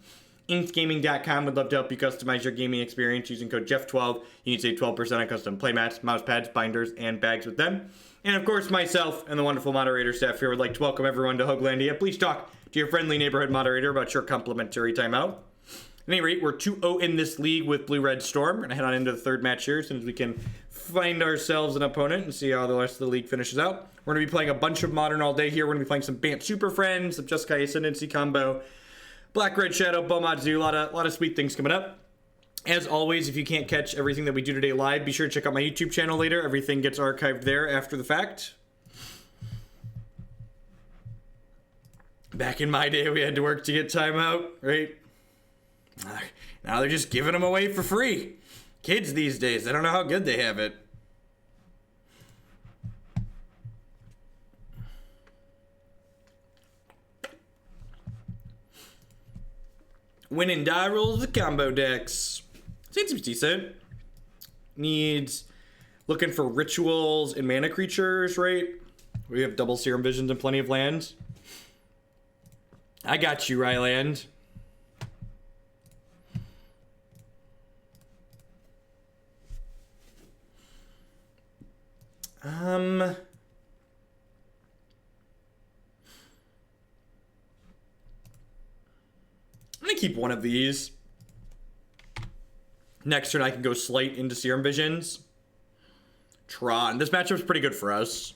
InksGaming.com would love to help you customize your gaming experience using code Jeff12. You can save 12% on custom playmats, mouse pads, binders, and bags with them. And of course, myself and the wonderful moderator staff here would like to welcome everyone to Hoaglandia. Please talk to your friendly neighborhood moderator about your complimentary timeout. At any rate, we're 2-0 in this league with Blue-Red Storm. We're going to head on into the third match here as soon as we can find ourselves an opponent and see how the rest of the league finishes out. We're going to be playing a bunch of Modern all day here. We're going to be playing some Bant Super Friends, some Jeskai Ascendancy combo, Black-Red Shadow, Bomadzu, a lot of sweet things coming up. As always, if you can't catch everything that we do today live, be sure to check out my YouTube channel later. Everything gets archived there after the fact. Back in my day, we had to work to get timeout, right? Now they're just giving them away for free. Kids these days, I don't know how good they have it. Win and die rolls the combo decks. It seems decent. Needs looking for rituals and mana creatures, right? We have double Serum Visions and plenty of lands. I got you, Ryland. I'm gonna keep one of these. Next turn I can go Sleight into Serum Visions. Tron. This matchup's pretty good for us.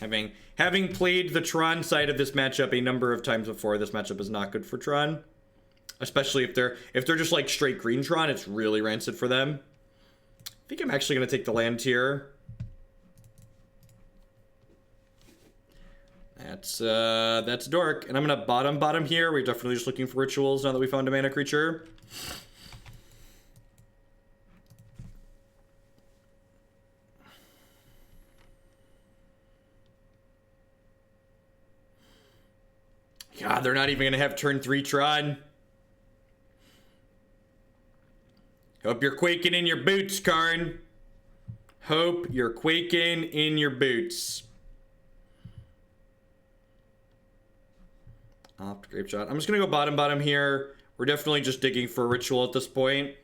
Having played the Tron side of this matchup a number of times before, this matchup is not good for Tron. Especially if they're just like straight green Tron, it's really rancid for them. I think I'm actually gonna take the land here. That's dork. And I'm gonna bottom here. We're definitely just looking for rituals now that we found a mana creature. God, they're not even gonna have turn 3 Tron. Hope you're quaking in your boots, Karn. Hope you're quaking in your boots. Opt Grapeshot. I'm just gonna go bottom here. We're definitely just digging for a ritual at this point.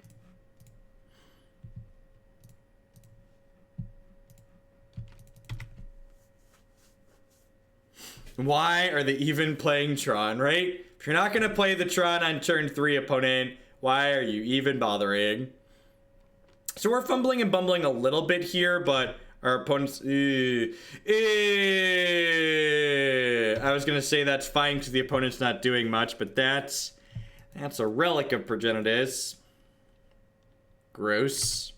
Why are they even playing Tron, right? If you're not gonna play the Tron on turn 3, opponent, why are you even bothering? So we're fumbling and bumbling a little bit here, but our opponents... I was gonna say that's fine because the opponent's not doing much, but that's a relic of Progenitus. Gross.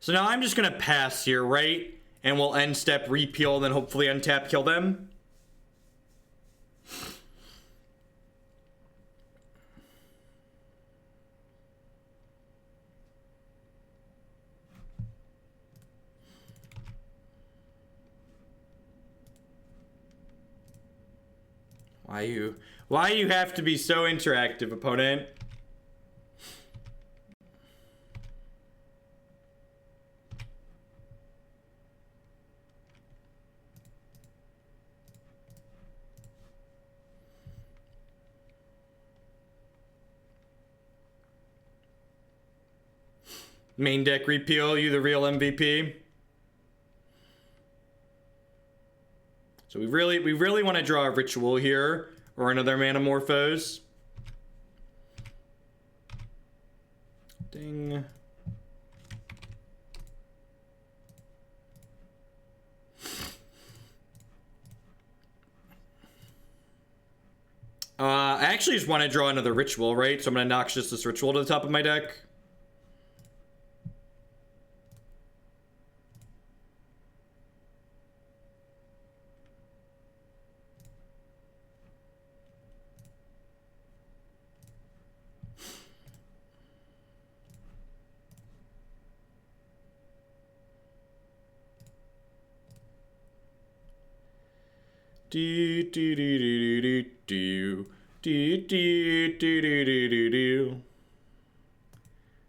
So now I'm just gonna pass here, right? And we'll end step repeal, then hopefully untap kill them. Why you have to be so interactive, opponent? Main deck repeal, you the real MVP. So we really want to draw a ritual here or another Manamorphose. Ding. I actually just want to draw another ritual, right? So I'm going to Noxious this ritual to the top of my deck. Do do do do do do do do do do do do.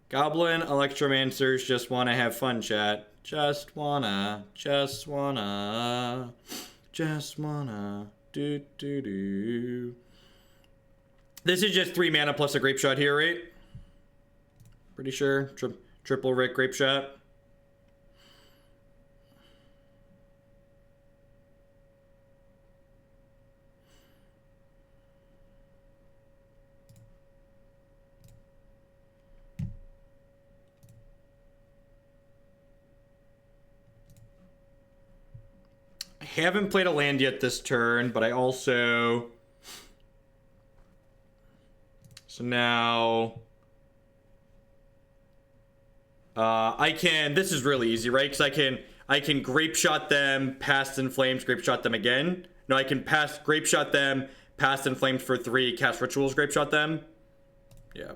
Goblin Electromancers just wanna have fun, chat. Just wanna do do do. This is just 3 mana plus a Grapeshot here, right? Pretty sure. Triple Rick Grapeshot. Haven't played a land yet this turn, but I also... So now... I can... This is really easy, right? Because I can Grapeshot them, Past in Flames, Grapeshot them again. No, I can Grapeshot them, Past in Flames for 3, cast Rituals, Grapeshot them. Yeah.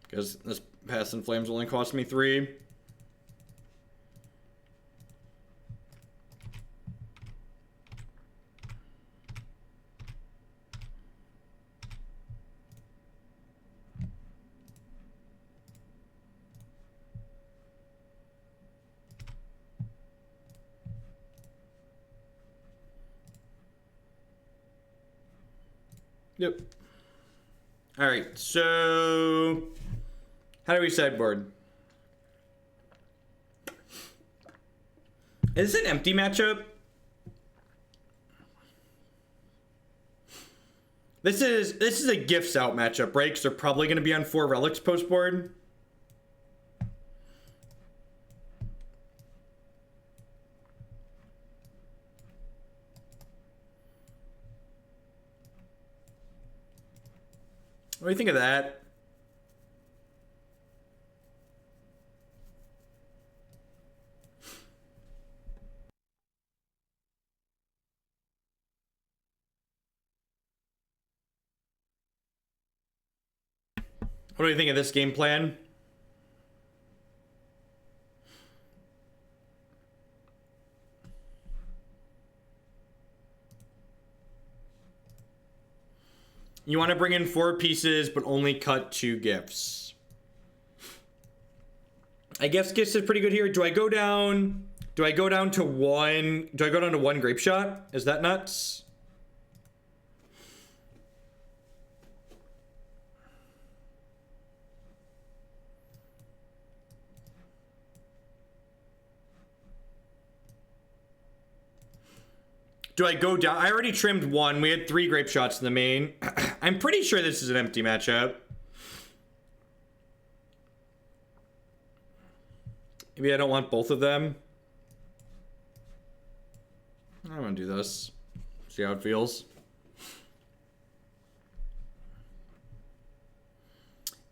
Because this Past in Flames only cost me 3. Yep. Alright, so... How do we sideboard? Is it an empty matchup? This is a Gifts out matchup, right? Because they're probably going to be on 4 relics post board. What do you think of that? What do you think of this game plan? You want to bring in 4 pieces, but only cut 2 gifts. I guess gifts is pretty good here. Do I go down to 1? Do I go down to 1 Grapeshot? Is that nuts? Do I go down? I already trimmed 1. We had 3 Grapeshots in the main. I'm pretty sure this is an empty matchup. Maybe I don't want both of them. I'm gonna do this. See how it feels.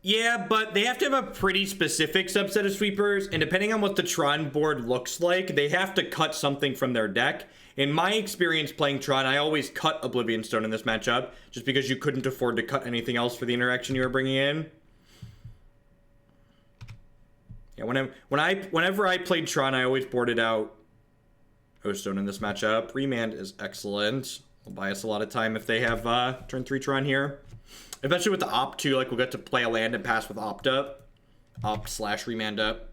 Yeah, but they have to have a pretty specific subset of sweepers, and depending on what the Tron board looks like, they have to cut something from their deck. In my experience playing Tron, I always cut Oblivion Stone in this matchup, just because you couldn't afford to cut anything else for the interaction you were bringing in. Yeah, whenever I played Tron, I always boarded out Stone in this matchup. Remand is excellent. Will buy us a lot of time if they have turn 3 Tron here. Especially with the opt too, like we'll get to play a land and pass with opt up. Opt/remand up.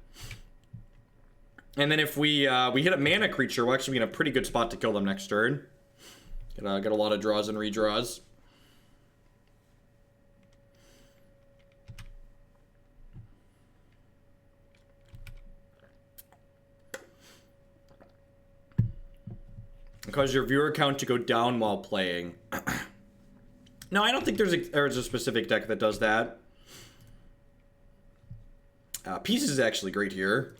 And then if we hit a mana creature, we'll actually be in a pretty good spot to kill them next turn. Get a lot of draws and redraws. Cause your viewer count to go down while playing. No, I don't think there's a specific deck that does that. Pieces is actually great here.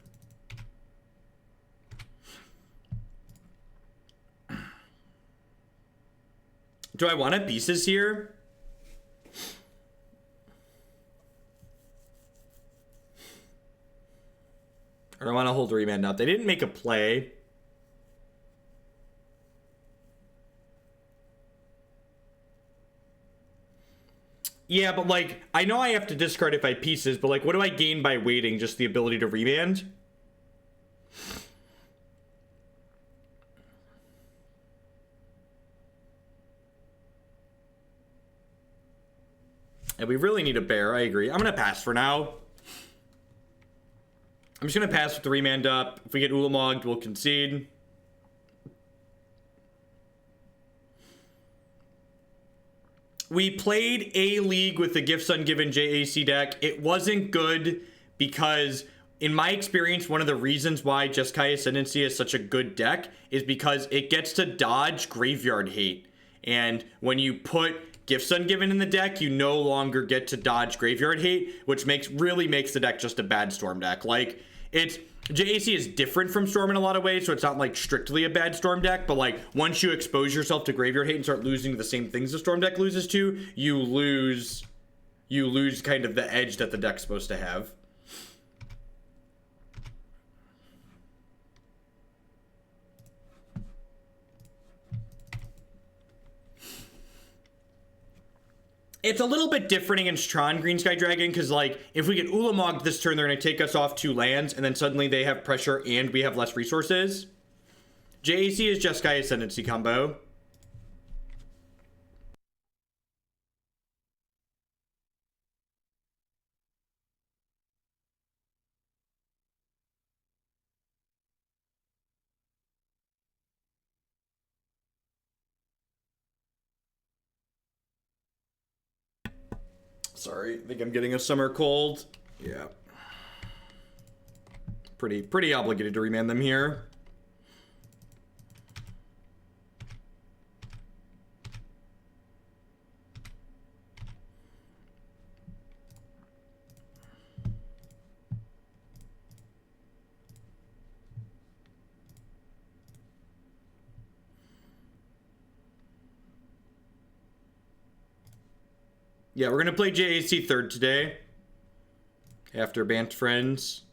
Do I want to pieces here? Or do I want to hold Remand out? They didn't make a play. Yeah, but like, I know I have to discard if I pieces, but like, what do I gain by waiting? Just the ability to Remand? And we really need a bear, I agree. I'm gonna pass for now. I'm just gonna pass with the Remand up. If we get Ulamogged, we'll concede. We played a league with the Gifts Ungiven JAC deck. It wasn't good because, in my experience, one of the reasons why Jeskai Ascendancy is such a good deck is because it gets to dodge Graveyard Hate. And when you put Gifts Ungiven in the deck, you no longer get to dodge Graveyard Hate, which really makes the deck just a bad Storm deck. Like, it's... JAC is different from Storm in a lot of ways, so it's not like strictly a bad Storm deck, but like once you expose yourself to Graveyard Hate and start losing to the same things the Storm deck loses to, you lose kind of the edge that the deck's supposed to have. It's a little bit different against Tron Green Sky Dragon, because like if we get Ulamogged this turn, they're going to take us off 2 lands, and then suddenly they have pressure and we have less resources. JAC is Jeskai Ascendancy combo. Sorry, I think I'm getting a summer cold. Yeah. Pretty obligated to Remand them here. Yeah, we're gonna play JAC third today. After Bant Friends.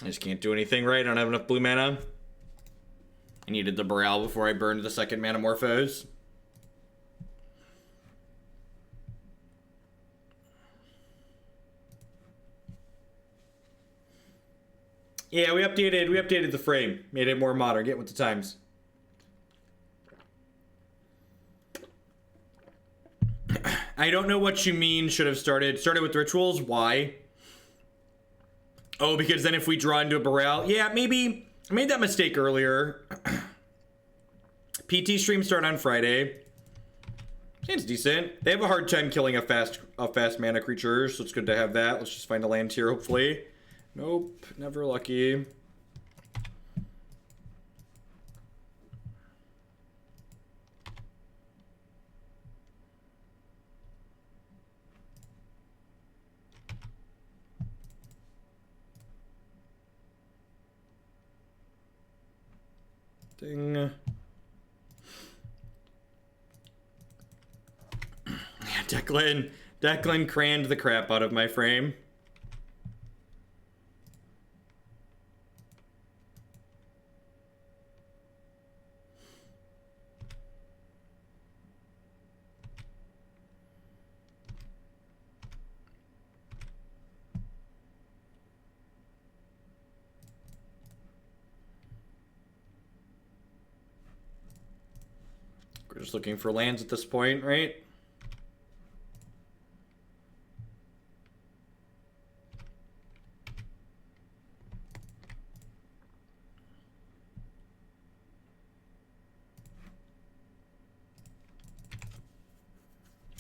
I just can't do anything right. I don't have enough blue mana. I needed the Baral before I burned the second Manamorphose. Yeah, we updated the frame. Made it more modern. Get with the times. I don't know what you mean should have started with rituals. Why? Oh, because then if we draw into a Baral. Yeah, maybe I made that mistake earlier. PT stream start on Friday. Seems decent. They have a hard time killing a fast mana creature, so it's good to have that. Let's just find a land here, hopefully. Nope, never lucky. Ding. Yeah, Declan cranned the crap out of my frame. We're just looking for lands at this point, right?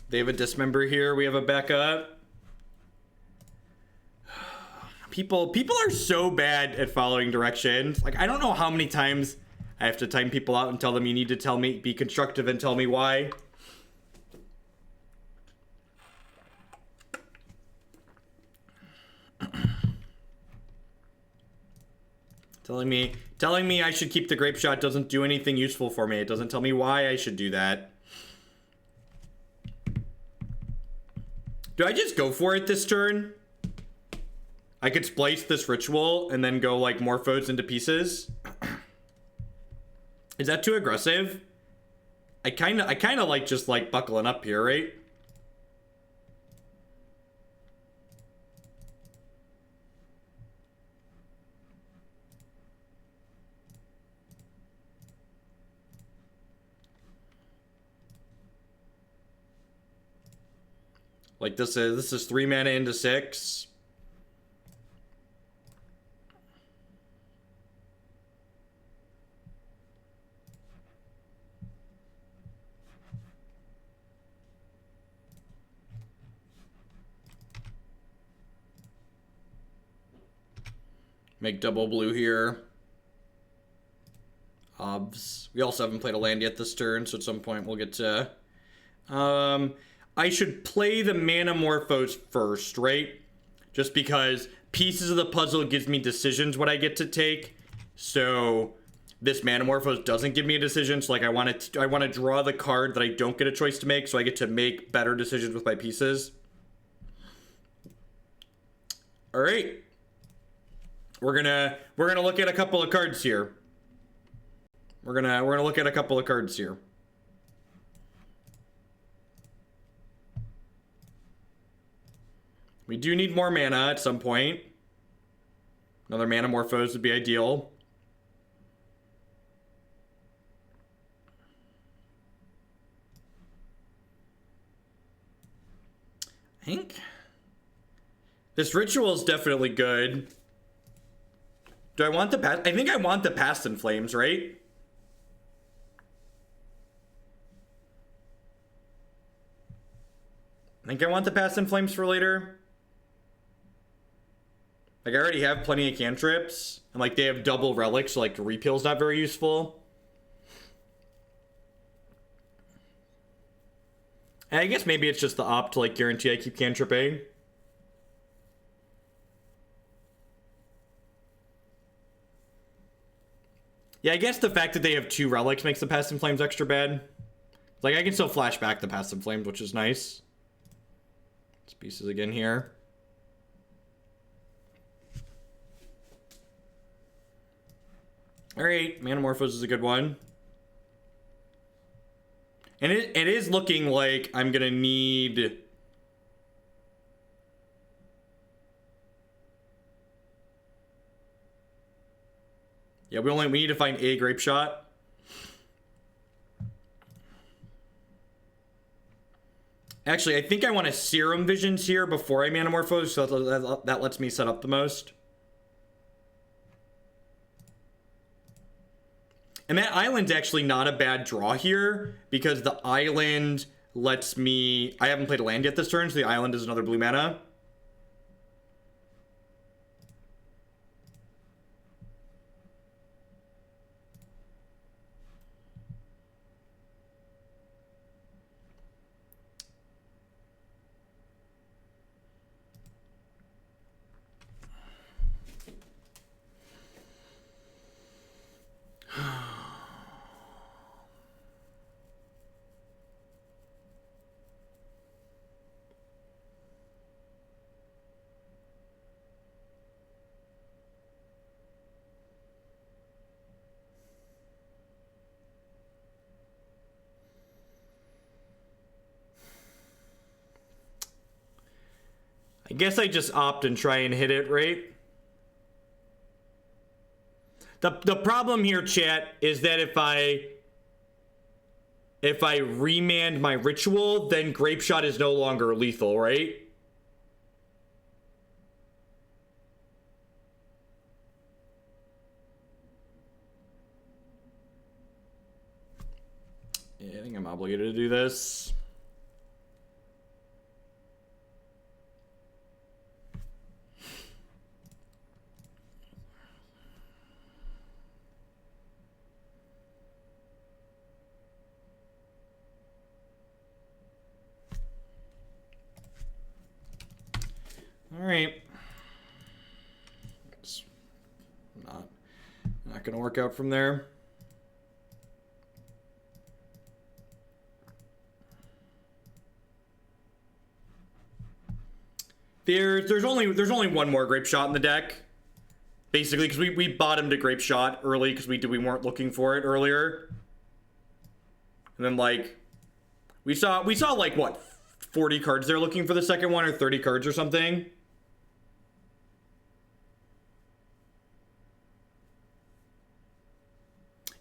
They have a dismember here. We have a backup. People are so bad at following directions. Like, I don't know how many times I have to time people out and tell them you need to tell me, be constructive and tell me why. Telling me I should keep the Grapeshot doesn't do anything useful for me. It doesn't tell me why I should do that. Do I just go for it this turn? I could splice this ritual and then go like Morphose into pieces. Is that too aggressive? I kind of like just like buckling up here, right? Like this is 3 mana into 6. Make double blue here. Obs. We also haven't played a land yet this turn, so at some point we'll get to... I should play the Manamorphose first, right? Just because pieces of the puzzle gives me decisions what I get to take. So this Manamorphose doesn't give me a decision. So like I want to draw the card that I don't get a choice to make, so I get to make better decisions with my pieces. All right. We're gonna look at a couple of cards here. We're gonna look at a couple of cards here. We do need more mana at some point. Another Manamorphose would be ideal. I think this ritual is definitely good. Do I want the past? I think I want the Past in Flames, right? I think I want the Past in Flames for later. Like, I already have plenty of cantrips. And, like, they have double relics, so, like, Repeal's not very useful. And I guess maybe it's just the opt to, like, guarantee I keep cantripping. Yeah, I guess the fact that they have 2 relics makes the Past in Flames extra bad. Like, I can still flash back the Past in Flames, which is nice. Let's pieces again here. Alright, Manamorphose is a good one. And it is looking like I'm gonna need... Yeah, we need to find a Grapeshot. Actually, I think I want to Serum Visions here before I Manamorphose, so that lets me set up the most. And that island's actually not a bad draw here, because the island lets me... I haven't played a land yet this turn, so the island is another blue mana. I guess I just opt and try and hit it, right? The problem here, chat, is that if I remand my ritual, then Grapeshot is no longer lethal, right? Yeah, I think I'm obligated to do this. All right. Let's Not gonna work out from there. There's only one more Grapeshot in the deck. Basically, because we bottomed a Grapeshot early because we weren't looking for it earlier. And then like we saw like what, 40 cards they're looking for the second one, or 30 cards or something.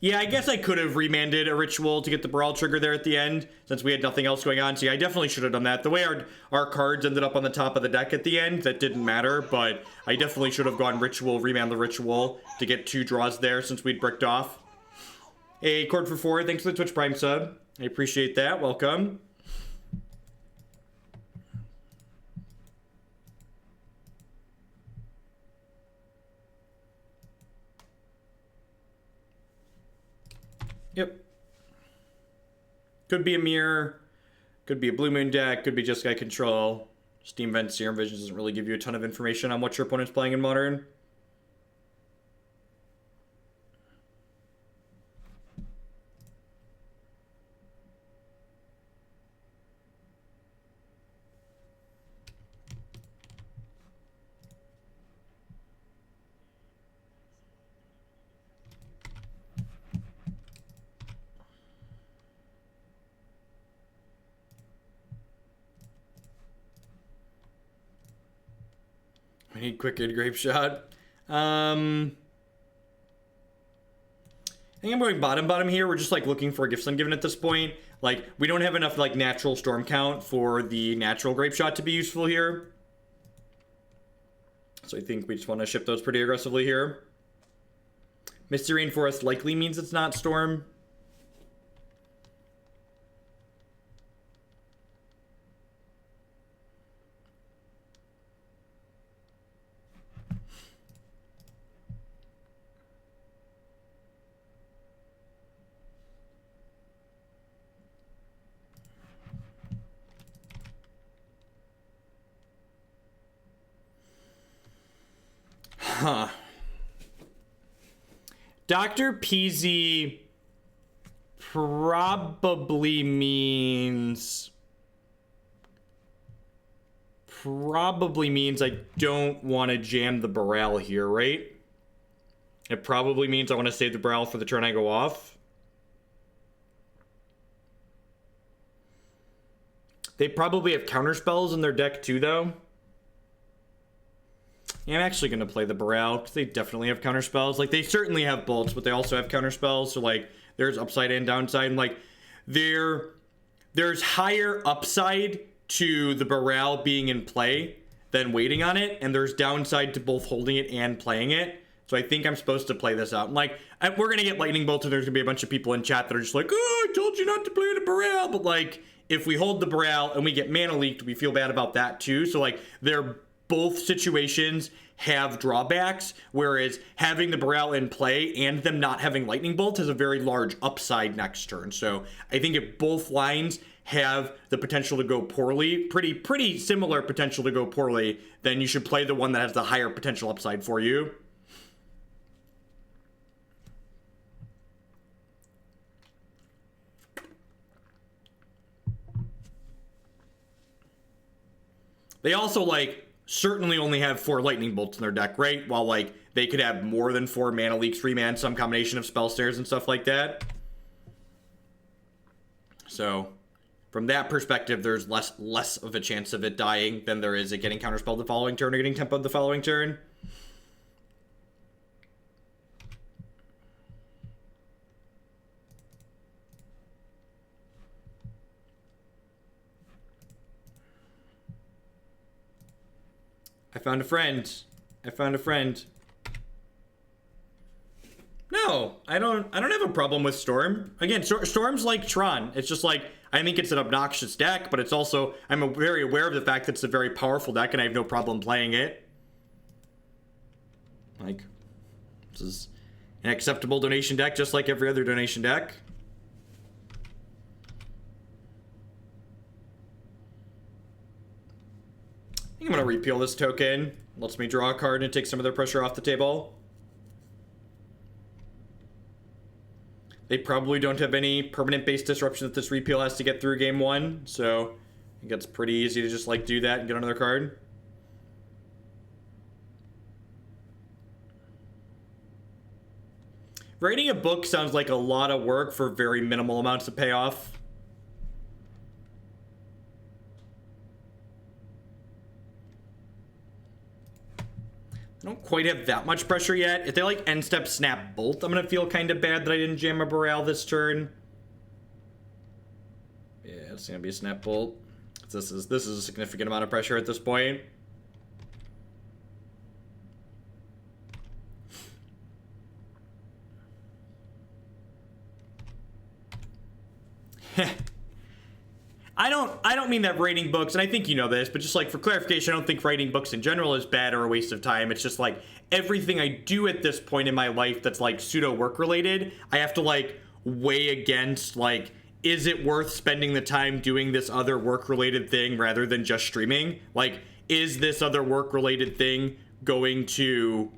Yeah, I guess I could have remanded a ritual to get the Baral trigger there at the end, since we had nothing else going on. See, I definitely should have done that. The way our cards ended up on the top of the deck at the end, that didn't matter, but I definitely should have gone ritual, remand the ritual to get 2 draws there since we'd bricked off. Hey, Cord for 4, thanks for the Twitch Prime sub. I appreciate that. Welcome. Yep. Could be a mirror, could be a Blue Moon deck, could be Jeskai control. Steam Vent Serum Visions doesn't really give you a ton of information on what your opponent's playing in Modern. I need quick and Grapeshot. I think I'm going bottom here. We're just like looking for Gifts Ungiven at this point. Like, we don't have enough like natural storm count for the natural Grapeshot to be useful here. So I think we just want to ship those pretty aggressively here. Misty Rainforest likely means it's not storm. Huh. Dr. Peasy probably means I don't want to jam the Baral here, right? It probably means I want to save the Baral for the turn I go off. They probably have counterspells in their deck too, though. Yeah, I'm actually going to play the Baral, because they definitely have counterspells. Like, they certainly have bolts, but they also have counterspells. So, like, there's upside and downside. And, like, there's higher upside to the Baral being in play than waiting on it. And there's downside to both holding it and playing it. So I think I'm supposed to play this out. And, like, we're going to get lightning bolts, and there's going to be a bunch of people in chat that are just like, oh, I told you not to play the Baral. But, like, if we hold the Baral and we get mana leaked, we feel bad about that, too. So, like, they're... both situations have drawbacks, whereas having the Baral in play and them not having Lightning Bolt has a very large upside next turn. So I think if both lines have the potential to go poorly, pretty similar potential to go poorly, then you should play the one that has the higher potential upside for you. They also, like, certainly only have 4 lightning bolts in their deck, right? While, like, they could have more than 4 mana leaks, remand, some combination of spell snares and stuff like that. So, from that perspective, there's less of a chance of it dying than there is it getting counterspelled the following turn or getting tempoed the following turn. I found a friend. I found a friend. No, I don't have a problem with Storm. Again, Storm's like Tron. It's just like, I think it's an obnoxious deck, but it's also, I'm very aware of the fact that it's a very powerful deck and I have no problem playing it. Like, this is an acceptable donation deck just like every other donation deck. I think I'm going to repeal this token. Lets me draw a card and take some of their pressure off the table. They probably don't have any permanent base disruption that this repeal has to get through game 1, so I think it's pretty easy to just, like, do that and get another card. Writing a book sounds like a lot of work for very minimal amounts of payoff. I don't quite have that much pressure yet. If they like end step snap bolt, I'm gonna feel kind of bad that I didn't jam a Baral this turn. Yeah, it's gonna be a snap bolt. This is a significant amount of pressure at this point. I don't mean that writing books, and I think you know this, but just like for clarification, I don't think writing books in general is bad or a waste of time. It's just like everything I do at this point in my life that's like pseudo work related, I have to like weigh against like, is it worth spending the time doing this other work related thing rather than just streaming? Like, is this other work related thing going to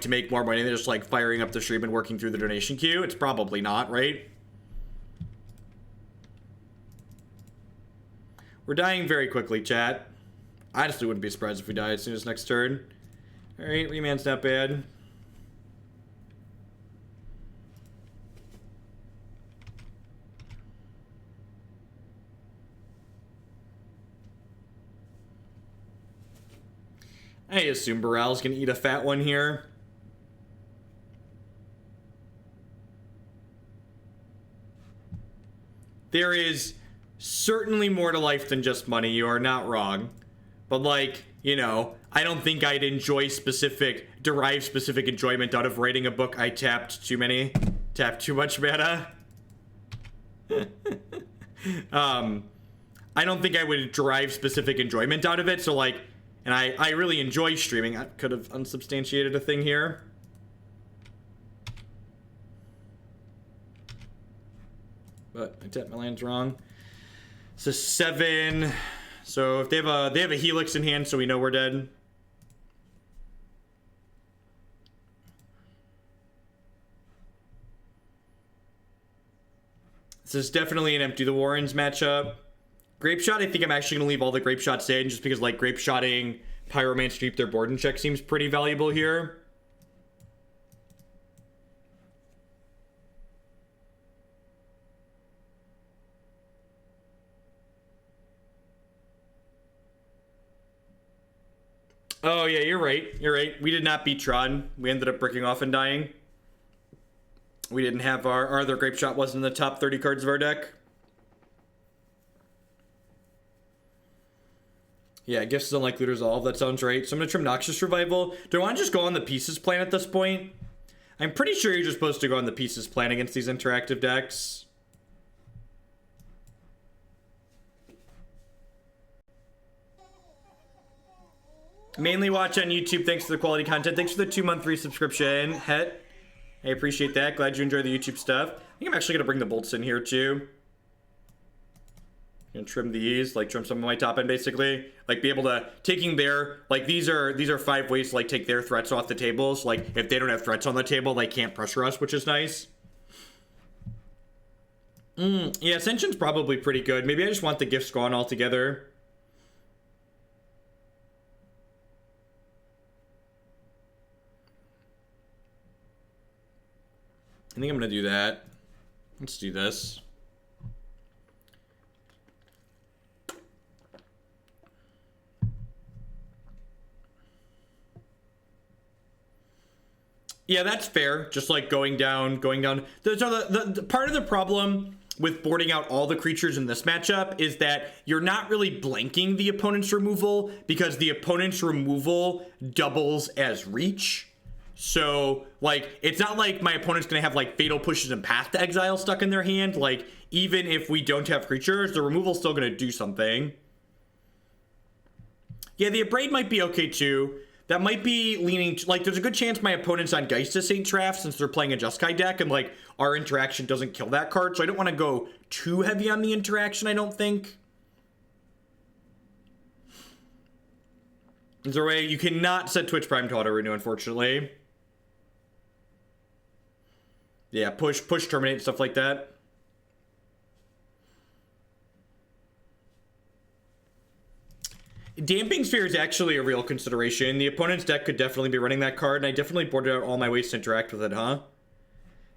make more money than just like firing up the stream and working through the donation queue? It's probably not, right? We're dying very quickly, chat. I honestly wouldn't be surprised if we die as soon as next turn. Alright, Remand's not bad. I assume Baral's gonna eat a fat one here. There is certainly more to life than just money, you are not wrong. But like, you know, I don't think I'd derive specific enjoyment out of writing a book I tapped too much mana. I don't think I would derive specific enjoyment out of it, so like, and I really enjoy streaming. I could have unsubstantiated a thing here. But I tapped my lands wrong. It's a 7. So if they have a Helix in hand, so we know we're dead. This is definitely an Empty the Warrens matchup. Grapeshot, I think I'm actually going to leave all the Grapeshots in, just because, like, Grapeshotting Pyromancer Deep their board and check seems pretty valuable here. Oh, yeah, you're right. You're right. We did not beat Tron. We ended up breaking off and dying. We didn't have our other Grapeshot wasn't in the top 30 cards of our deck. Yeah, Gifts Unlikely to Resolve. That sounds right. So I'm going to trim Noxious Revival. Do I want to just go on the Pieces plan at this point? I'm pretty sure you're just supposed to go on the Pieces plan against these interactive decks. Mainly watch on YouTube. Thanks for the quality content. Thanks for the 2-month free subscription, Het. I appreciate that. Glad you enjoy the YouTube stuff. I think I'm actually going to bring the bolts in here too. And trim these, like trim some of my top end basically. Like be able to, taking their, like these are 5 ways to like take their threats off the table. So like if they don't have threats on the table, they can't pressure us, which is nice. Yeah, Ascension's probably pretty good. Maybe I just want the gifts gone altogether. I think I'm gonna do that. Let's do this. Yeah, that's fair. Just like going down. Those are the part of the problem with boarding out all the creatures in this matchup is that you're not really blanking the opponent's removal because the opponent's removal doubles as reach. So, like, it's not like my opponent's gonna have, like, Fatal Pushes and Path to Exile stuck in their hand. Like, even if we don't have creatures, the removal's still gonna do something. Yeah, the Abrade might be okay, too. That might be leaning... Like, there's a good chance my opponent's on Geist of Saint Traff since they're playing a Jeskai deck, and, like, our interaction doesn't kill that card, so I don't want to go too heavy on the interaction, I don't think. Is there a way... You cannot set Twitch Prime to auto-renew, unfortunately. Yeah, push, terminate, stuff like that. Damping Sphere is actually a real consideration. The opponent's deck could definitely be running that card, and I definitely boarded out all my ways to interact with it, huh?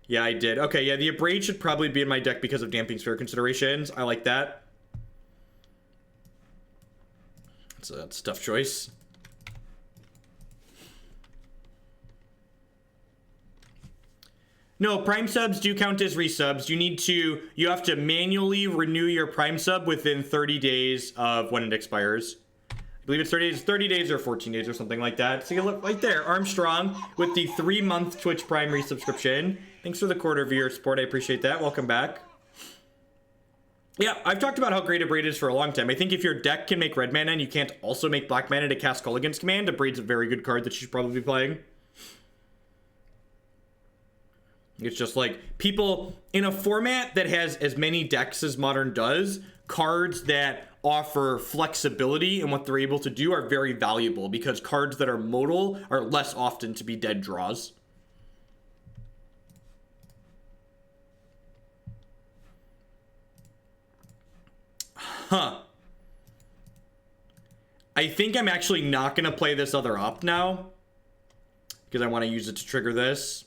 Yeah, I did. Okay, yeah, the Abrade should probably be in my deck because of Damping Sphere considerations. I like that. That's a tough choice. No, Prime subs do count as resubs. You have to manually renew your Prime sub within 30 days of when it expires. I believe it's 30 days or 14 days or something like that. So you look right there, Armstrong with the 3-month Twitch Prime resubscription. Thanks for the quarter of your support. I appreciate that. Welcome back. Yeah, I've talked about how great Abrade is for a long time. I think if your deck can make red mana and you can't also make black mana to cast Culligan's Command, Abrade's a very good card that you should probably be playing. It's just like people in a format that has as many decks as Modern does, cards that offer flexibility in what they're able to do are very valuable because cards that are modal are less often to be dead draws. Huh. I think I'm actually not going to play this other op now because I want to use it to trigger this.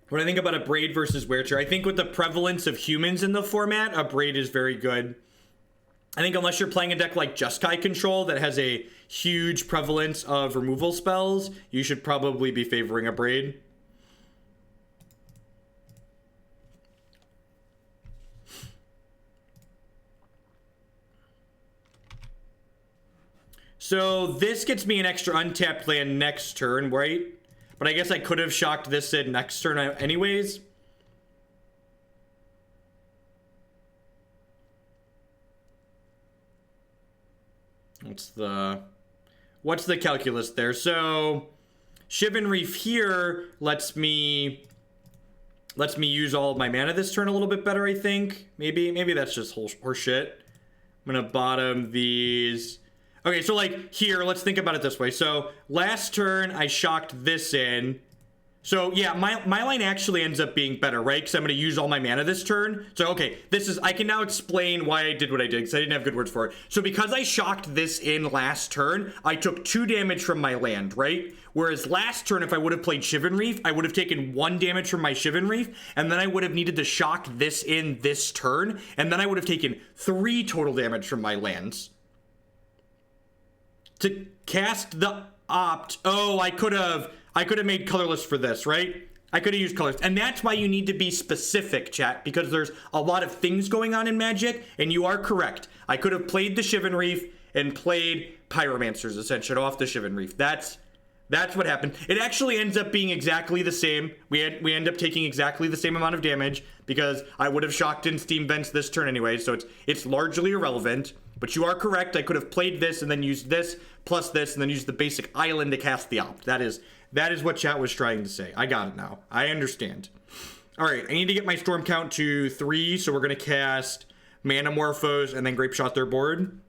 When I think about Abrade versus Werechair, I think with the prevalence of humans in the format, Abrade is very good. I think unless you're playing a deck like Jeskai Control that has a huge prevalence of removal spells, you should probably be favoring Abrade. So this gets me an extra untapped land next turn, right? But I guess I could have shocked this in next turn anyways. What's the calculus there? So Shivan Reef here lets me use all of my mana this turn a little bit better, I think. Maybe that's just horse shit. I'm gonna bottom these. Okay, so like here, let's think about it this way. So last turn I shocked this in. So yeah, my line actually ends up being better, right? Because I'm going to use all my mana this turn. So okay, I can now explain why I did what I did because I didn't have good words for it. So because I shocked this in last turn, I took 2 damage from my land, right? Whereas last turn, if I would have played Shivan Reef, I would have taken 1 damage from my Shivan Reef, and then I would have needed to shock this in this turn, and then I would have taken 3 total damage from my lands. To cast the opt, oh, I could have made colorless for this, right? I could have used colors. And that's why you need to be specific, chat, because there's a lot of things going on in Magic, and you are correct. I could have played the Shivan Reef and played Pyromancer's Ascension off the Shivan Reef. That's what happened. It actually ends up being exactly the same. We end up taking exactly the same amount of damage because I would have shocked in Steam Vents this turn anyway, so it's largely irrelevant. But you are correct. I could have played this and then used this plus this and then used the basic island to cast the opt. That is what chat was trying to say. I got it now. I understand. All right, I need to get my storm count to 3, so we're going to cast Manamorphose and then Grapeshot their board.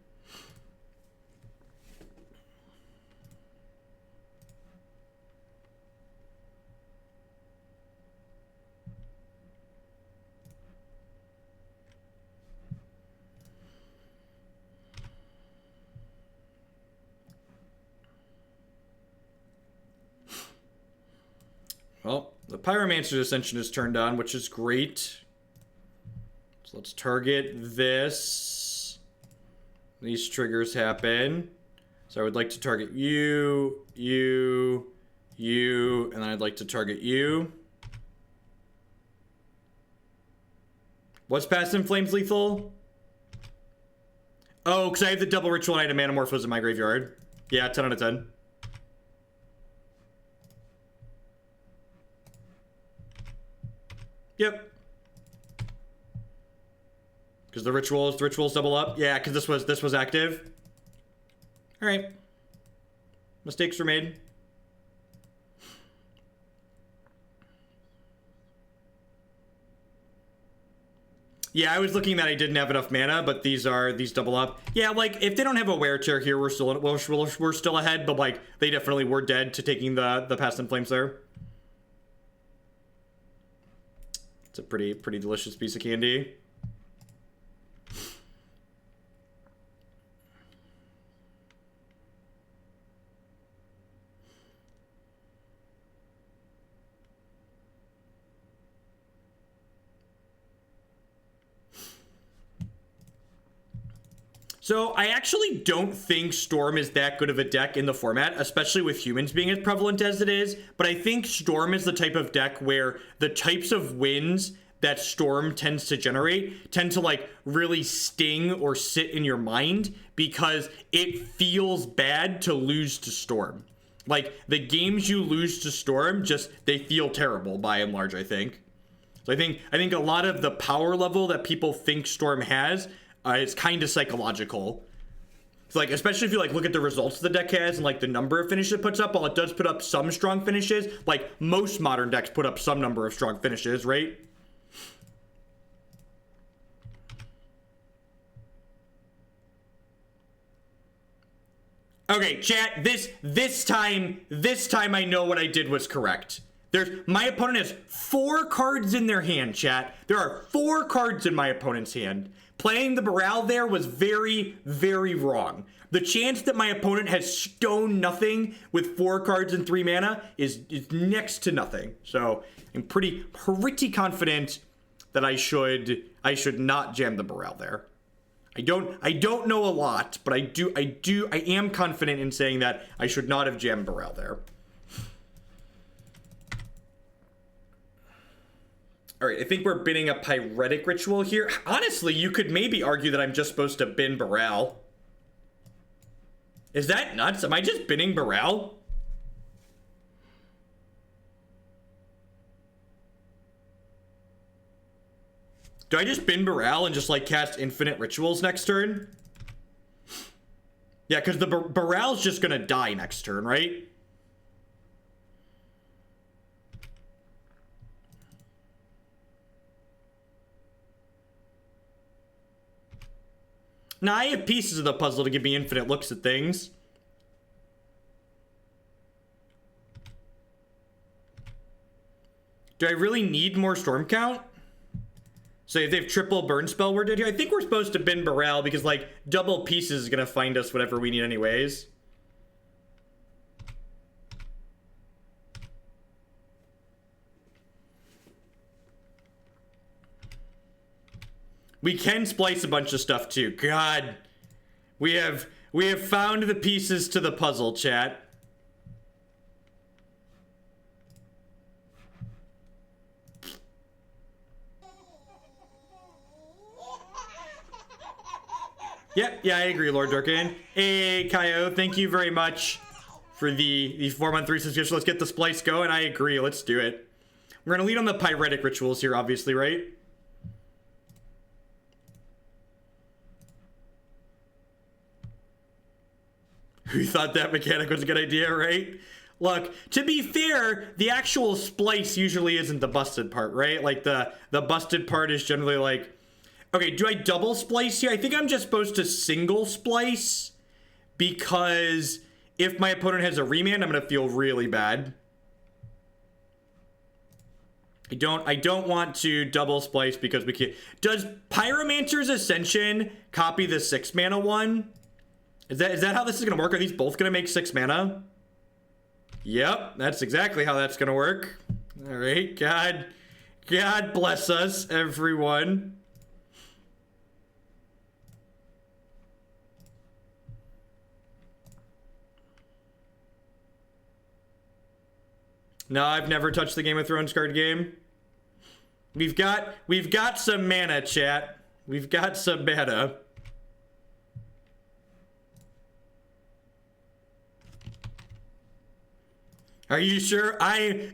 Well, the Pyromancer Ascension is turned on, which is great. So let's target this. These triggers happen. So I would like to target you, and then I'd like to target you. What's Past in Flames lethal? Oh, because I have the double ritual and I had a Manamorphose in my graveyard. Yeah, 10 out of 10. Yep. Because the rituals double up. Yeah, because this was active. All right. Mistakes were made. Yeah, I was looking that I didn't have enough mana, but these double up. Yeah, like if they don't have a wear chair here, we're still ahead, but like they definitely were dead to taking the Past in Flames there. It's a pretty delicious piece of candy. So I actually don't think Storm is that good of a deck in the format, especially with humans being as prevalent as it is. But I think Storm is the type of deck where the types of wins that Storm tends to generate tend to like really sting or sit in your mind because it feels bad to lose to Storm. Like the games you lose to Storm, just they feel terrible by and large, I think. So I think a lot of the power level that people think Storm has it's kind of psychological. It's like, especially if you like look at the results the deck has and like the number of finishes it puts up, while it does put up some strong finishes, like most modern decks put up some number of strong finishes, right? Okay, chat, this time I know what I did was correct. My opponent has 4 cards in their hand, chat. There are 4 cards in my opponent's hand. Playing the Baral there was very, very wrong. The chance that my opponent has stone nothing with 4 cards and 3 mana is next to nothing. So I'm pretty confident that I should not jam the Baral there. I don't know a lot, but I am confident in saying that I should not have jammed Baral there. All right, I think we're binning a Pyretic Ritual here. Honestly, you could maybe argue that I'm just supposed to bin Baral. Is that nuts? Am I just binning Baral? Do I just bin Baral and just like cast infinite rituals next turn? Yeah, because the Baral's just gonna die next turn, right? Now, I have pieces of the puzzle to give me infinite looks at things. Do I really need more storm count? So if they have triple burn spell worded here, I think we're supposed to bin Baral because like double pieces is gonna find us whatever we need anyways. We can splice a bunch of stuff too. God, we have found the pieces to the puzzle, chat. Yeah, I agree, Lord Durkan. Hey, Kaio, thank you very much for the 4-month 3 subscription. Let's get the splice going. I agree. Let's do it. We're gonna lead on the Pyretic Rituals here, obviously, right? Who thought that mechanic was a good idea, right? Look, to be fair, the actual splice usually isn't the busted part, right? Like the busted part is generally like, okay, do I double splice here? I think I'm just supposed to single splice because if my opponent has a remand, I'm gonna feel really bad. I don't want to double splice because we can't. Does Pyromancer's Ascension copy the 6 mana one? Is that how this is gonna work? Are these both gonna make 6 mana? Yep, that's exactly how that's gonna work. All right, God bless us, everyone. No, I've never touched the Game of Thrones card game. We've got some mana, chat. We've got some mana. Are you sure?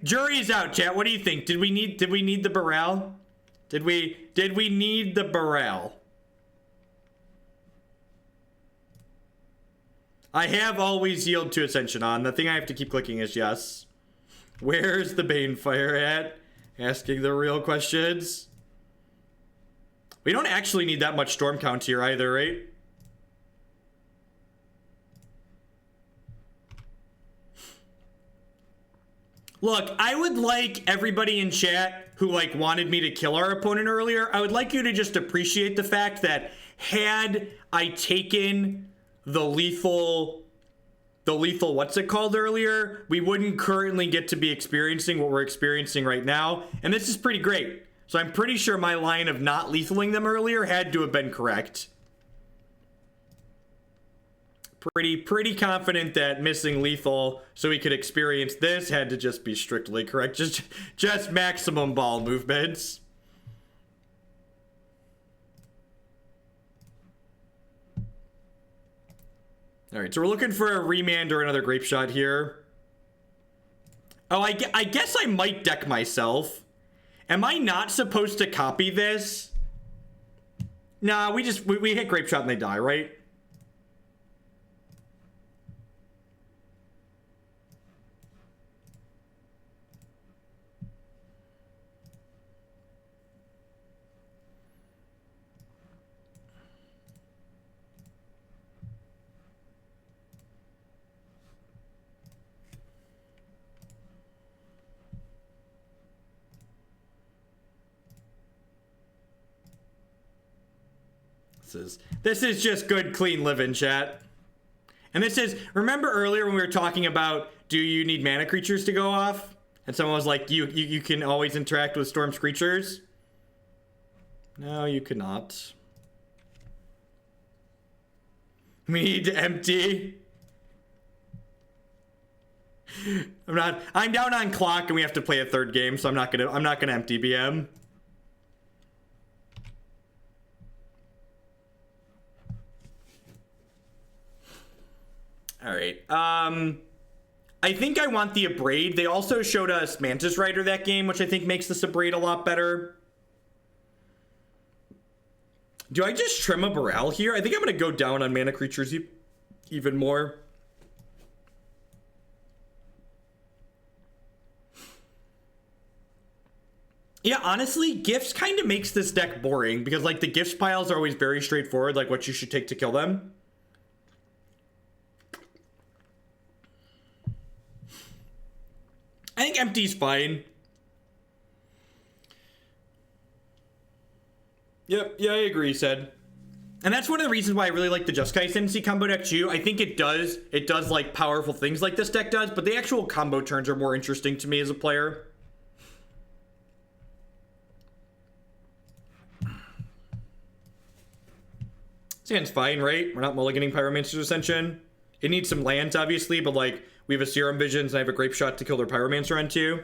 Jury's out, chat. What do you think? Did we need the Baral? Did we need the Baral? I have always yield to Ascension on. The thing I have to keep clicking is yes. Where's the Banefire at? Asking the real questions. We don't actually need that much storm count here either, right? Look, I would like everybody in chat who like wanted me to kill our opponent earlier, I would like you to just appreciate the fact that had I taken the lethal what's it called earlier, we wouldn't currently get to be experiencing what we're experiencing right now, and this is pretty great. So I'm pretty sure my line of not lethaling them earlier had to have been correct. Pretty confident that missing lethal so we could experience this had to just be strictly correct. Just maximum ball movements. All right, so we're looking for a Remand or another Grapeshot here. Oh, I guess I might deck myself. Am I not supposed to copy this? Nah, we hit Grapeshot and they die, right? This is just good, clean living, chat. And this is, remember earlier when we were talking about, do you need mana creatures to go off? And someone was like, you can always interact with Storm's creatures. No, you cannot. We need to empty. I'm down on clock and we have to play a third game, so I'm not gonna empty BM. All right. I think I want the Abrade. They also showed us Mantis Rider that game, which I think makes this Abrade a lot better. Do I just trim a Baral here? I think I'm going to go down on mana creatures even more. Yeah, honestly, Gifts kind of makes this deck boring because, like, the Gifts piles are always very straightforward, like what you should take to kill them. I think empty's fine. Yep, yeah, I agree, said. And that's one of the reasons why I really like the Jeskai Ascendancy combo deck too. I think it does like powerful things like this deck does, but the actual combo turns are more interesting to me as a player. This hand's fine, right? We're not mulliganing Pyromancer Ascension. It needs some lands, obviously, but like, we have a Serum Visions, and I have a Grapeshot to kill their Pyromancer on too.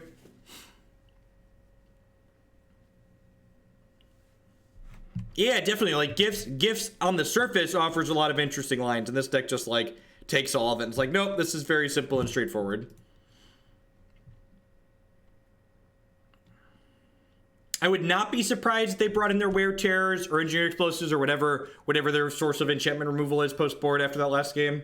Yeah, definitely. Like, Gifts on the surface offers a lot of interesting lines, and this deck just, like, takes all of it. It's like, nope, this is very simple and straightforward. I would not be surprised if they brought in their Wear Terrors or Engineered Explosives or whatever their source of enchantment removal is post-board after that last game.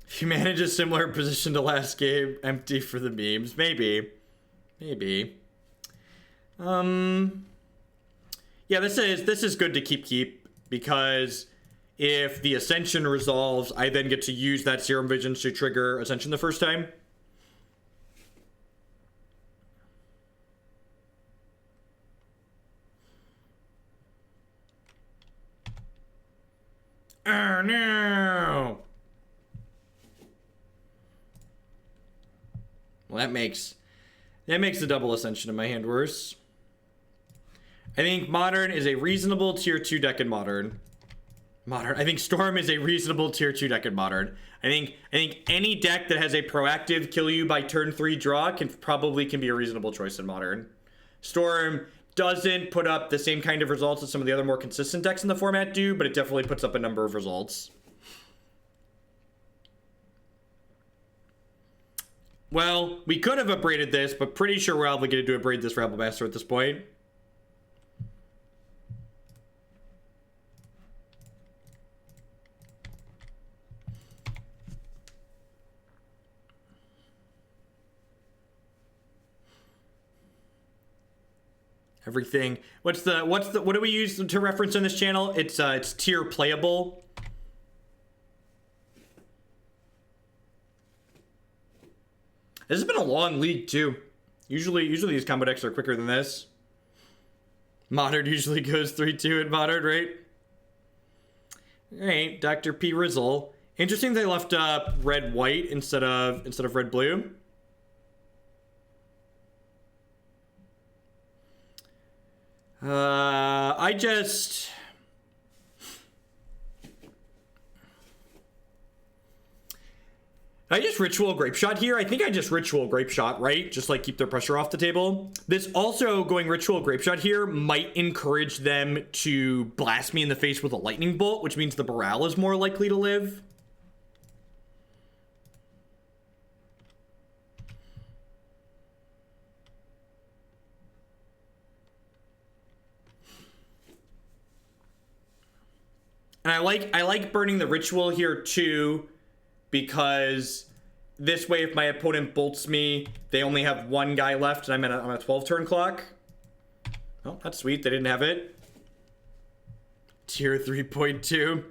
If you manage a similar position to last game, empty for the memes. Maybe. Yeah, this is good to keep because if the Ascension resolves, I then get to use that Serum Visions to trigger Ascension the first time. Oh no! Well, that makes the double Ascension in my hand worse. I think Modern is a reasonable tier 2 deck in Modern. I think Storm is a reasonable tier 2 deck in Modern. I think any deck that has a proactive kill you by turn 3 draw can be a reasonable choice in Modern. Storm doesn't put up the same kind of results as some of the other more consistent decks in the format do, but it definitely puts up a number of results. Well, we could have upgraded this, but pretty sure we're obligated to upgrade this Rabble Master at this point. Everything. What do we use to reference on this channel? It's tier playable. This has been a long league too. Usually these combo decks are quicker than this. Modern usually goes 3-2 in Modern, right? Alright, Dr. P. Rizzle. Interesting they left red-white instead of red-blue. I just Ritual Grapeshot here? I think I just Ritual Grapeshot, right? Just like keep their pressure off the table. This also going Ritual Grapeshot here might encourage them to blast me in the face with a lightning bolt, which means the Baral is more likely to live. And I like burning the Ritual here too, because this way if my opponent bolts me, they only have one guy left and I'm on a 12 turn clock. Oh, that's sweet. They didn't have it. Tier 3.2.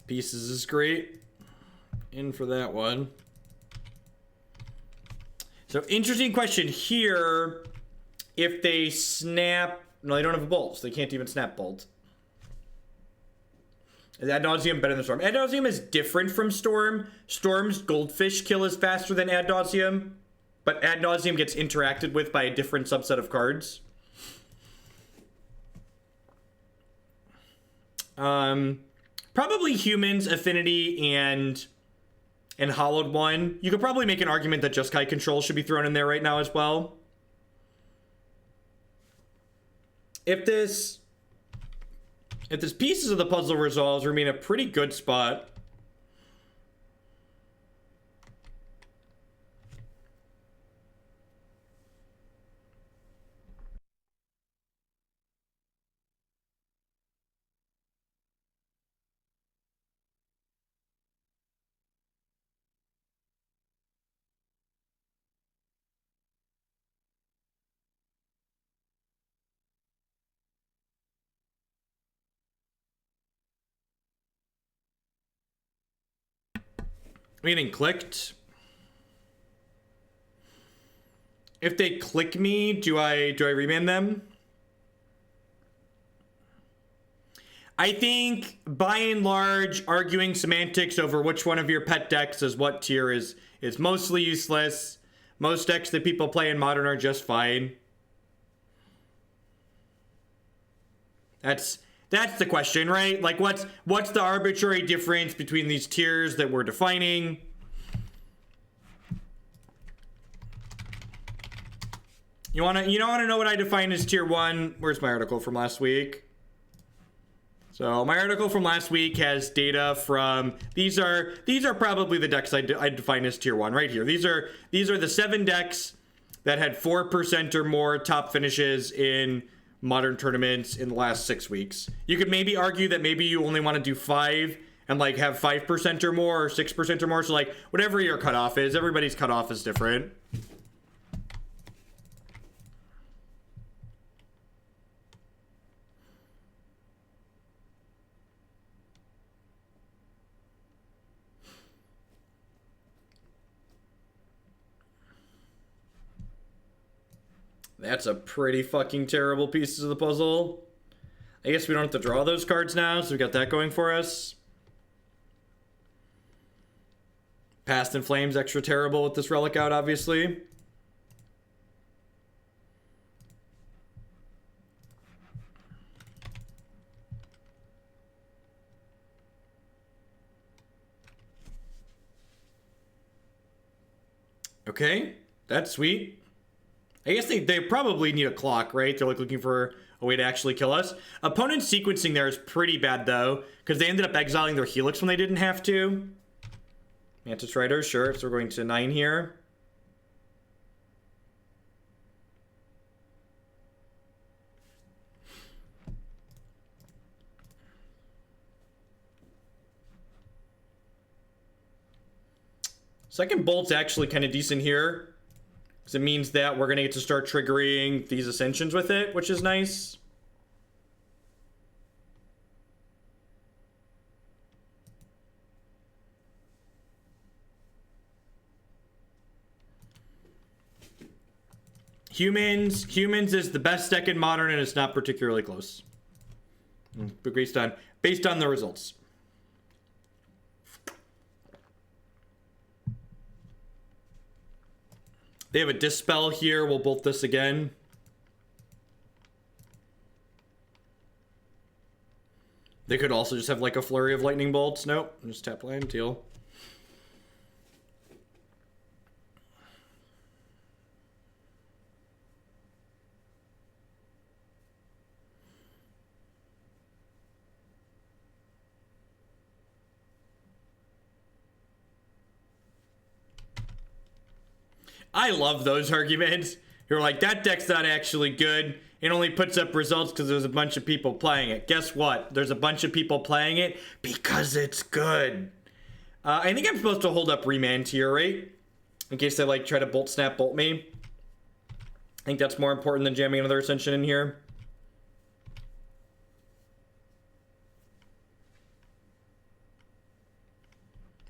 Pieces is great. In for that one. So interesting question here. If they snap... No, they don't have a bolt, so they can't even snap bolt. Is Ad Nauseam better than Storm? Ad Nauseam is different from Storm. Storm's Goldfish kill is faster than Ad Nauseam, but Ad Nauseam gets interacted with by a different subset of cards. Probably Humans, Affinity, and Hollowed One. You could probably make an argument that Jeskai Control should be thrown in there right now as well. If this Pieces of the Puzzle resolves, we're in a pretty good spot. Meaning clicked. If they click me, do I remand them? I think by and large, arguing semantics over which one of your pet decks is what tier is mostly useless. Most decks that people play in Modern are just fine. That's the question, right? Like, what's the arbitrary difference between these tiers that we're defining? You wanna know what I define as tier 1? Where's my article from last week? So my article from last week has data from these are probably the decks I define as tier 1 right here. These are the 7 decks that had 4% or more top finishes in Modern tournaments in the last 6 weeks. You could maybe argue that maybe you only want to do 5 and like have 5% or more or 6% or more. So like whatever your cutoff is, everybody's cutoff is different. That's a pretty fucking terrible Pieces of the Puzzle. I guess we don't have to draw those cards now, so we got that going for us. Past in Flames, extra terrible with this relic out, obviously. Okay, that's sweet. I guess they probably need a clock, right? They're like looking for a way to actually kill us. Opponent sequencing there is pretty bad though, because they ended up exiling their Helix when they didn't have to. Mantis Rider, sure. So we're going to 9 here. Second Bolt's actually kind of decent here, because it means that we're going to get to start triggering these Ascensions with it, which is nice. Humans is the best deck in Modern, and it's not particularly close. But based on the results. They have a Dispel here. We'll bolt this again. They could also just have like a flurry of lightning bolts. Nope. Just tap land, deal. I love those arguments. You're like, that deck's not actually good. It only puts up results because there's a bunch of people playing it. Guess what? There's a bunch of people playing it because it's good. I think I'm supposed to hold up Remand here, right? In case they like try to bolt snap bolt me. I think that's more important than jamming another Ascension in here.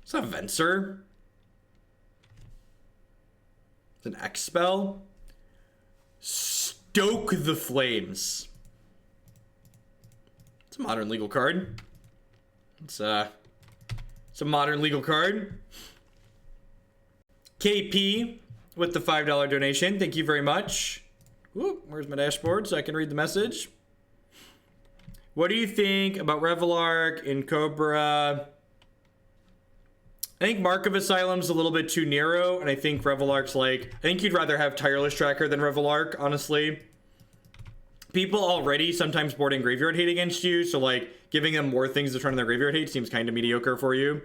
It's a Venser. An X spell. Stoke the Flames. It's a modern legal card. It's a modern legal card. KP with the $5 donation. Thank you very much. Ooh, where's my dashboard so I can read the message? What do you think about Revelark and Cobra? I think Mark of Asylum's a little bit too narrow, and I think Revelark's like... I think you'd rather have Tireless Tracker than Revelark, honestly. People already sometimes boarding Graveyard Hate against you, so like, giving them more things to turn on their Graveyard Hate seems kind of mediocre for you.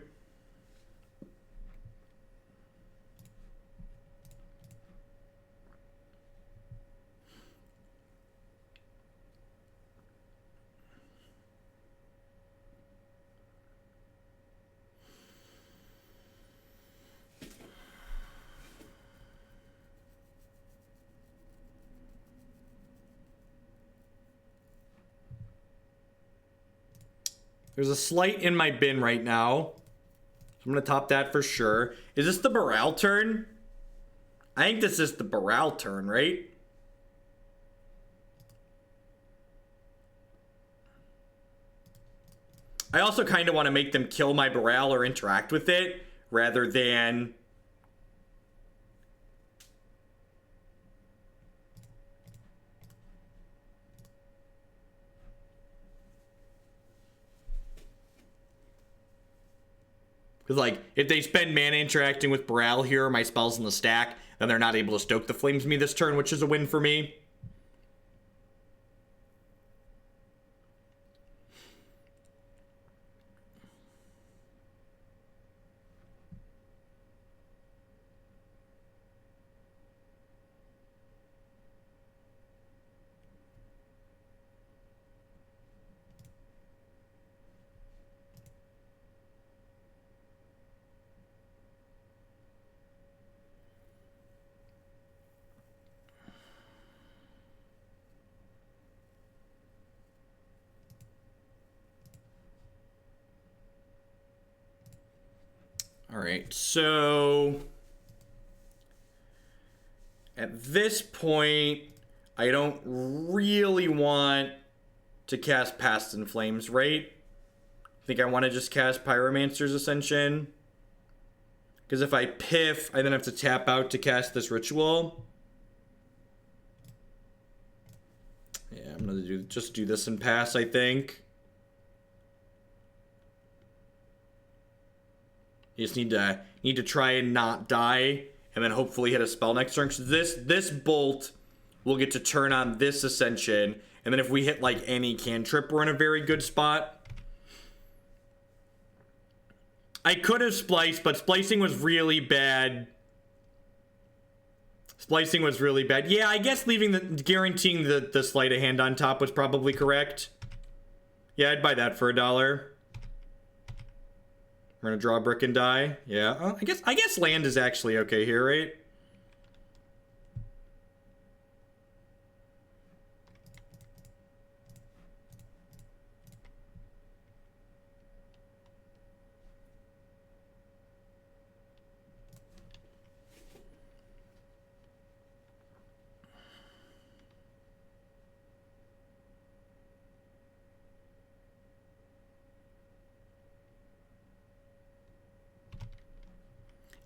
There's a Slight in my bin right now. So I'm going to top that for sure. Is this the Baral turn? I think this is the Baral turn, right? I also kind of want to make them kill my Baral or interact with it rather than... Because, like, if they spend mana interacting with Baral here, or my spells in the stack, then they're not able to Stoke the Flames me this turn, which is a win for me. All right, so at this point, I don't really want to cast Past in Flames, right? I think I want to just cast Pyromancer's Ascension. Because if I piff, I then have to tap out to cast this ritual. Yeah, I'm going to just do this and pass, I think. You just need to try and not die and then hopefully hit a spell next turn. So this bolt will get to turn on this Ascension, and then if we hit like any cantrip, we're in a very good spot. I could have spliced, but splicing was really bad. Splicing was really bad. Yeah, I guess guaranteeing the sleight of hand on top was probably correct. Yeah, I'd buy that for $1. We're gonna draw a brick and die. Yeah, I guess land is actually okay here, right?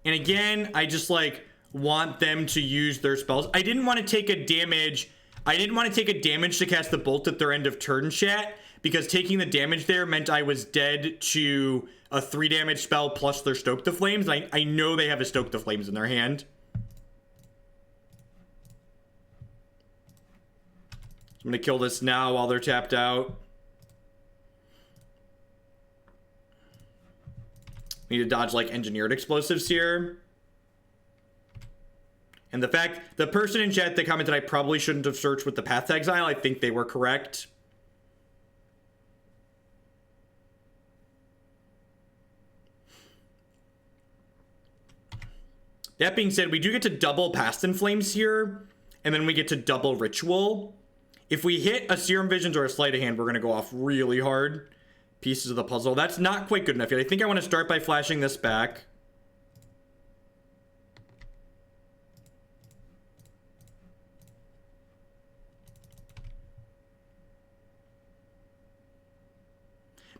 And again, I just like want them to use their spells. I didn't want to take a damage. I didn't want to take a damage to cast the bolt at their end of turn, chat, because taking the damage there meant I was dead to a 3 damage spell plus their Stoke the Flames. I know they have a Stoke the Flames in their hand. I'm gonna kill this now while they're tapped out. Need to dodge like engineered explosives here. And the person in chat that commented I probably shouldn't have searched with the Path to Exile, I think they were correct. That being said, we do get to double Past in Flames here, and then we get to double Ritual. If we hit a Serum Visions or a Sleight of Hand, we're going to go off really hard. Pieces of the puzzle. That's not quite good enough yet. I think I want to start by flashing this back.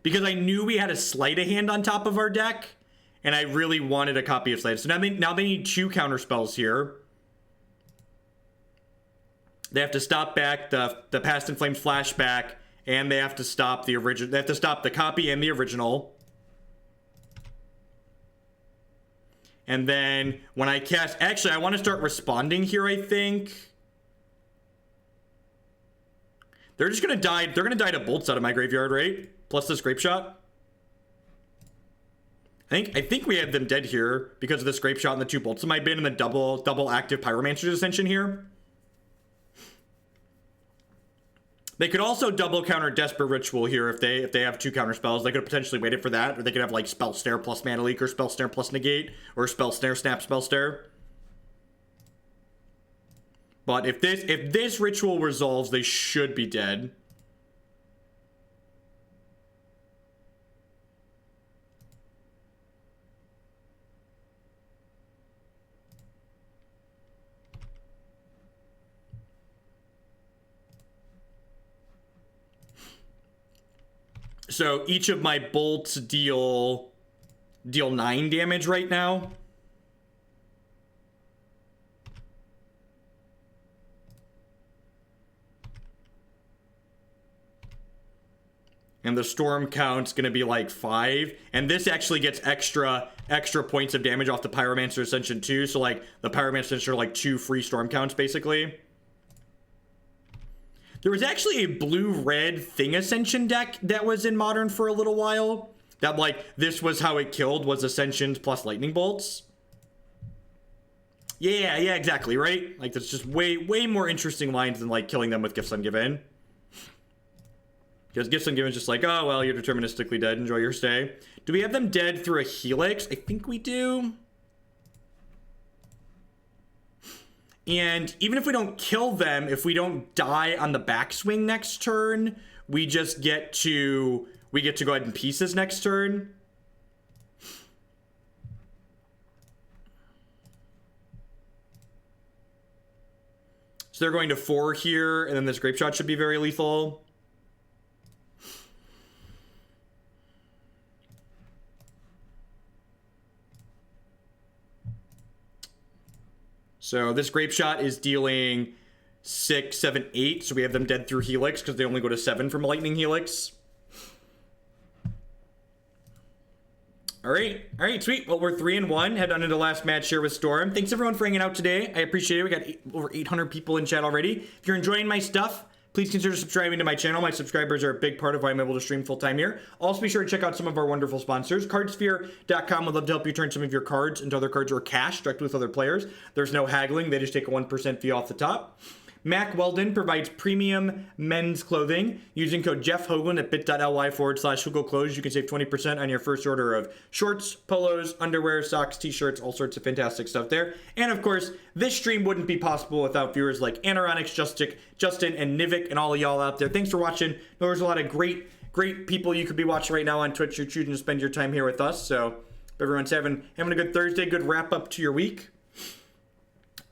Because I knew we had a Sleight of Hand on top of our deck, and I really wanted a copy of Sleight. So now they need 2 counter spells here. They have to stop back the Past in Flames flashback, and they have to stop the original. They have to stop the copy and the original. And then when I cast, actually, I want to start responding here. I think they're just gonna die. They're gonna die to bolts out of my graveyard, right? Plus this Grapeshot. I think we have them dead here because of this Grapeshot and the 2 bolts in my bin and the double active Pyromancer Ascension here. They could also double counter Desperate Ritual here if they have 2 counter spells. They could potentially wait it for that, or they could have like Spell Snare plus Mana Leak, or Spell Snare plus Negate, or Spell Snare Snap Spell Snare. But if this ritual resolves, they should be dead. So each of my bolts deal 9 damage right now. And the storm count's gonna be like 5. And this actually gets extra points of damage off the Pyromancer Ascension too. So like the Pyromancer Ascension are like 2 free storm counts basically. There was actually a blue-red Thing Ascension deck that was in Modern for a little while. That, like, this was how it killed, was Ascensions plus Lightning Bolts. Yeah, exactly, right? Like, that's just way more interesting lines than, like, killing them with Gifts Ungiven. Because Gifts Ungiven is just like, oh, well, you're deterministically dead, enjoy your stay. Do we have them dead through a Helix? I think we do. And even if we don't kill them, if we don't die on the backswing next turn, we just get to go ahead and pieces next turn. So they're going to 4 here, and then this Grapeshot should be very lethal. So this Grapeshot is dealing 6, 7, 8. So we have them dead through Helix because they only go to 7 from Lightning Helix. All right, sweet. Well, we're 3-1. Head on into the last match here with Storm. Thanks everyone for hanging out today. I appreciate it. We got over 800 people in chat already. If you're enjoying my stuff, please consider subscribing to my channel. My subscribers are a big part of why I'm able to stream full-time here. Also, be sure to check out some of our wonderful sponsors. Cardsphere.com would love to help you turn some of your cards into other cards or cash directly with other players. There's no haggling. They just take a 1% fee off the top. Mac Weldon provides premium men's clothing. Using code Jeff Hoagland at bit.ly/HoagleClothes, you can save 20% on your first order of shorts, polos, underwear, socks, t-shirts, all sorts of fantastic stuff there. And of course, this stream wouldn't be possible without viewers like Anaronix, Justin, and Nivik, and all of y'all out there. Thanks for watching. There's a lot of great people you could be watching right now on Twitch. You're choosing to spend your time here with us. So if everyone's having a good Thursday, good wrap up to your week.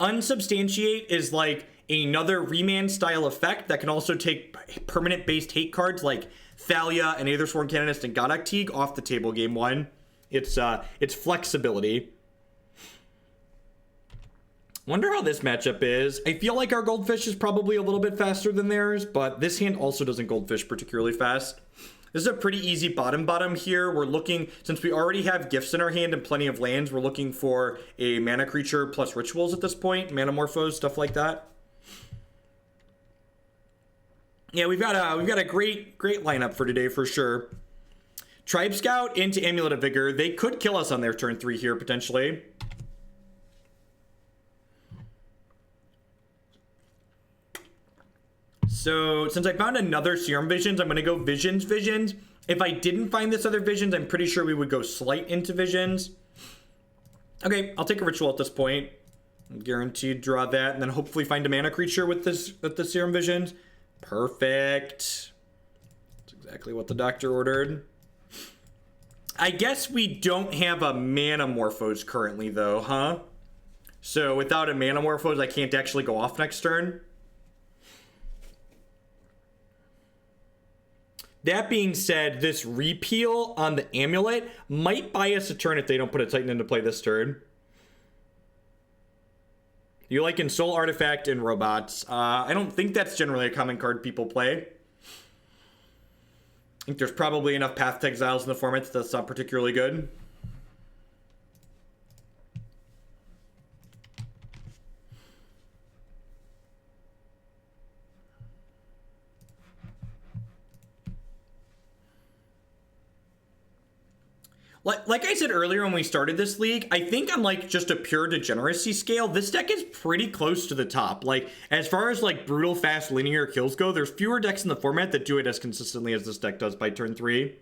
Unsubstantiate is like another Remand style effect that can also take permanent based hate cards like Thalia and Aethersworn Canonist and Godok Teague off the table game one. It's flexibility. Wonder how this matchup is. I feel like our Goldfish is probably a little bit faster than theirs, but this hand also doesn't Goldfish particularly fast. This is a pretty easy bottom here. We're looking, since we already have gifts in our hand and plenty of lands, we're looking for a mana creature plus rituals at this point, Manamorphose, stuff like that. Yeah, we've got a great lineup for today for sure. Tribe Scout into Amulet of Vigor. They could kill us on their turn 3 here potentially. So since I found another Serum Visions, I'm going to go Visions. If I didn't find this other Visions, I'm pretty sure we would go Sleight into Visions. Okay, I'll take a Ritual at this point. I'm guaranteed draw that, and then hopefully find a mana creature with the Serum Visions. Perfect. That's exactly what the doctor ordered. I guess we don't have a Manamorphose currently though, huh? So without a Manamorphose, I can't actually go off next turn. That being said, this Repeal on the Amulet might buy us a turn if they don't put a Titan into play this turn. You like Soul Artifact and Robots. I don't think that's generally a common card people play. I think there's probably enough Path to Exiles in the format that's not particularly good. Like I said earlier when we started this league, I think on like just a pure degeneracy scale, this deck is pretty close to the top. Like as far as like brutal fast linear kills go, there's fewer decks in the format that do it as consistently as this deck does by turn 3.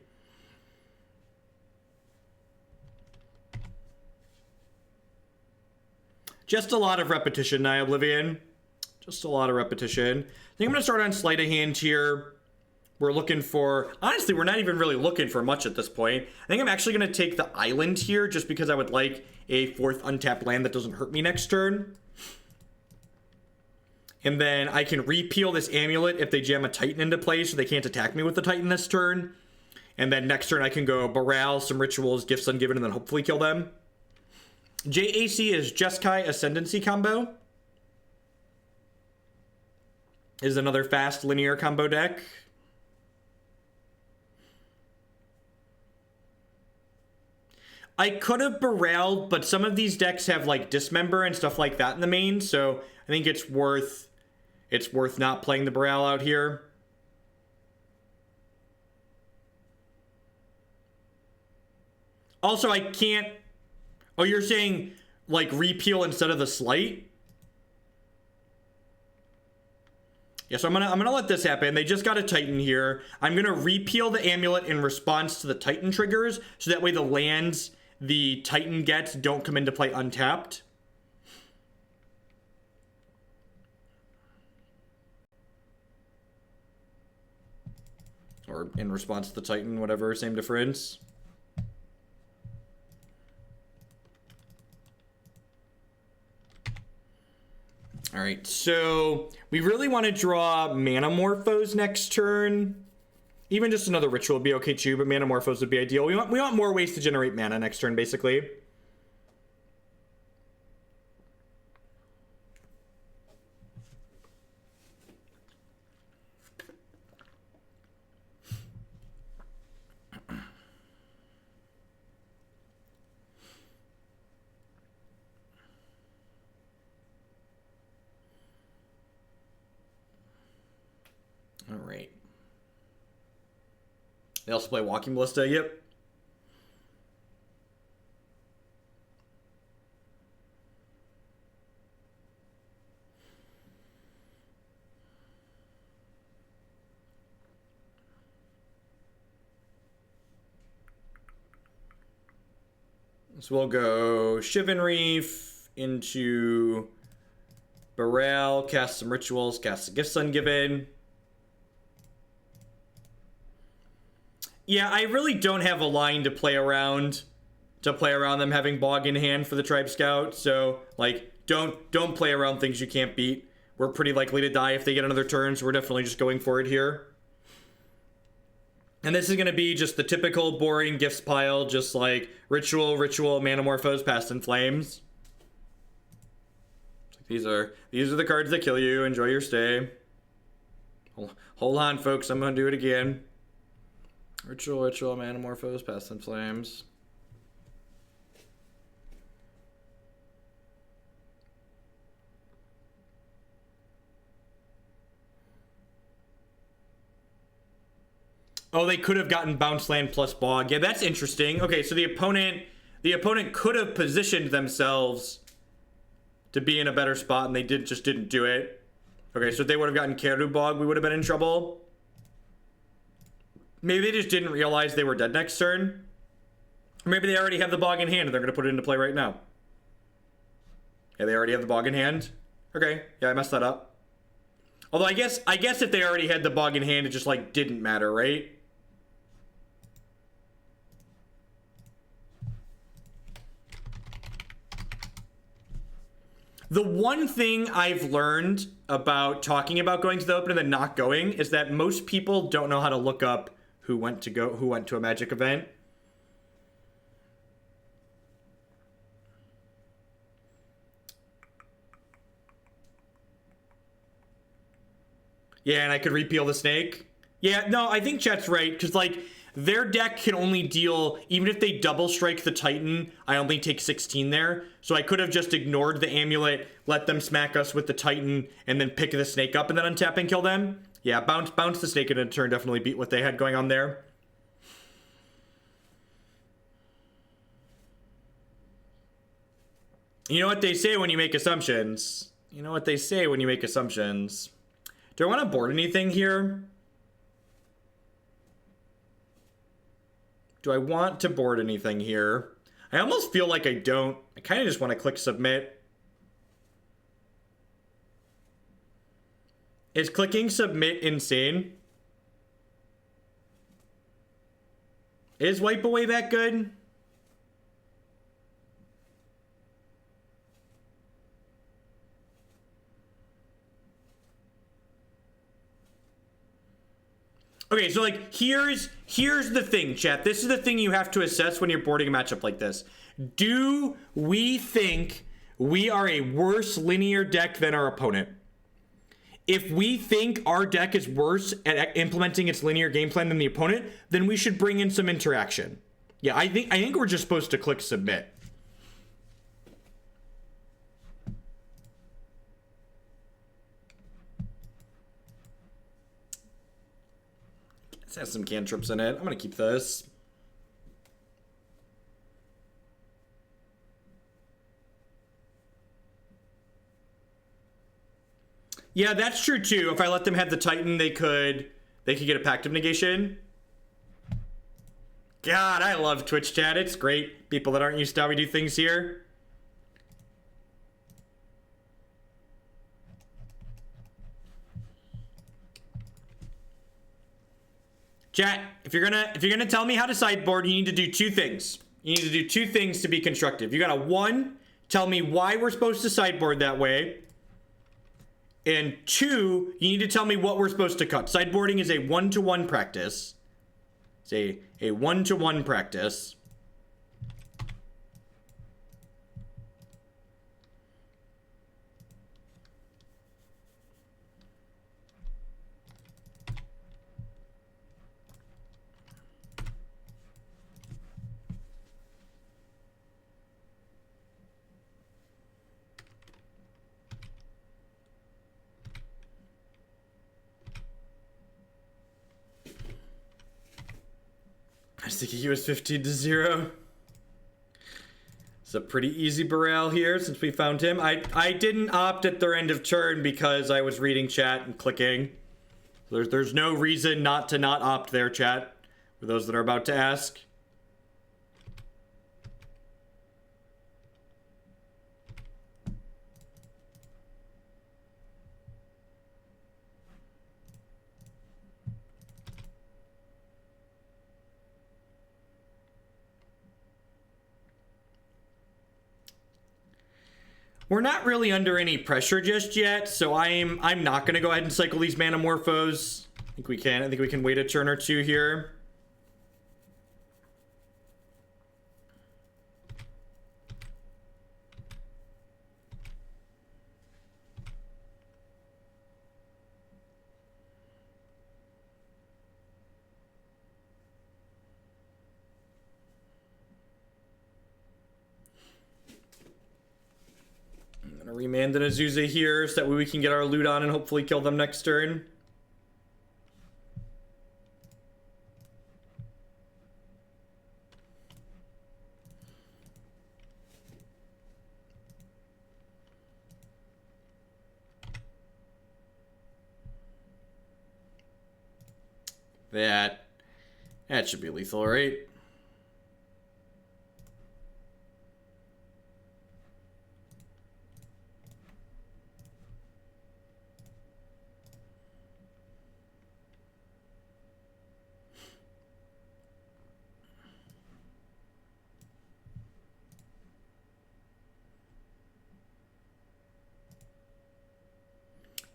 Just a lot of repetition, Oblivion. Just a lot of repetition. I think I'm gonna start on Sleight of Hand here. We're looking for, honestly, we're not even really looking for much at this point. I think I'm actually going to take the island here just because I would like a 4th untapped land that doesn't hurt me next turn. And then I can repeal this Amulet if they jam a Titan into play so they can't attack me with the Titan this turn. And then next turn I can go Baral, some rituals, Gifts Ungiven, and then hopefully kill them. JAC is Jeskai Ascendancy combo. Is another fast linear combo deck. I could have Baral, but some of these decks have like Dismember and stuff like that in the main, so I think it's worth not playing the Baral out here. Also, I can't. Oh, you're saying like Repeal instead of the Sleight? Yeah, so I'm gonna let this happen. They just got a Titan here. I'm gonna repeal the Amulet in response to the Titan triggers, so that way the lands the Titan gets don't come into play untapped. Or in response to the Titan, whatever, same difference. All right, so we really want to draw Manamorphose next turn. Even just another ritual would be okay too, but Manamorphose would be ideal. We want more ways to generate mana next turn, basically. All right. They also play Walking Ballista. Yep. So we'll go Shivan Reef into Baral, cast some rituals, cast the Gifts Ungiven. Yeah, I really don't have a line to play around them having Bog in hand for the Tribe Scout. So, like, don't play around things you can't beat. We're pretty likely to die if they get another turn, so we're definitely just going for it here. And this is going to be just the typical boring gifts pile, just like Ritual, Manamorphose, Past in Flames. These are the cards that kill you. Enjoy your stay. Hold on, folks. I'm going to do it again. Ritual, Manamorphose, Past in Flames. Oh, they could have gotten Bounce Land plus Bog. Yeah, that's interesting. Okay, so the opponent could have positioned themselves to be in a better spot, and they just didn't do it. Okay, so if they would have gotten Keru Bog, we would have been in trouble. Maybe they just didn't realize they were dead next turn. Or maybe they already have the Bog in hand and they're going to put it into play right now. Yeah, they already have the Bog in hand. Okay, yeah, I messed that up. Although I guess if they already had the Bog in hand, it just, like, didn't matter, right? The one thing I've learned about talking about going to the open and then not going is that most people don't know how to look up who went to a Magic event. Yeah, and I could repeal the snake. Yeah, no, I think Chet's right, because, like, their deck can only deal, even if they double strike the Titan, I only take 16 there. So I could have just ignored the Amulet, let them smack us with the Titan, and then pick the snake up and then untap and kill them. Yeah, bounce the snake in a turn definitely beat what they had going on there. You know what they say when you make assumptions. Do I want to board anything here? Do I want to board anything here? I almost feel like I don't. I kind of just want to click submit. Is clicking submit insane? Is wipe away that good? Okay, so, like, here's the thing, chat. This is the thing you have to assess when you're boarding a matchup like this. Do we think we are a worse linear deck than our opponent? If we think our deck is worse at implementing its linear game plan than the opponent, then we should bring in some interaction. Yeah, I think we're just supposed to click submit. This has some cantrips in it. I'm gonna keep this. Yeah, that's true too. If I let them have the Titan, they could get a Pact of Negation. God, I love Twitch chat. It's great. People that aren't used to how we do things here. Chat, if you're gonna tell me how to sideboard, you need to do two things. You need to do two things to be constructive. You gotta, one, tell me why we're supposed to sideboard that way. And two, you need to tell me what we're supposed to cut. Sideboarding is a one-to-one practice. It's a one-to-one practice. thinking he was 15-0. It's a pretty easy Baral here since we found him. I didn't opt at their end of turn because I was reading chat and clicking. There's no reason not to not opt their chat for those that are about to ask. We're not really under any pressure just yet, so I'm not gonna go ahead and cycle these Manamorphose. I think we can wait a turn or two here. Remand and Azusa here so that way we can get our loot on and hopefully kill them next turn. That should be lethal, right?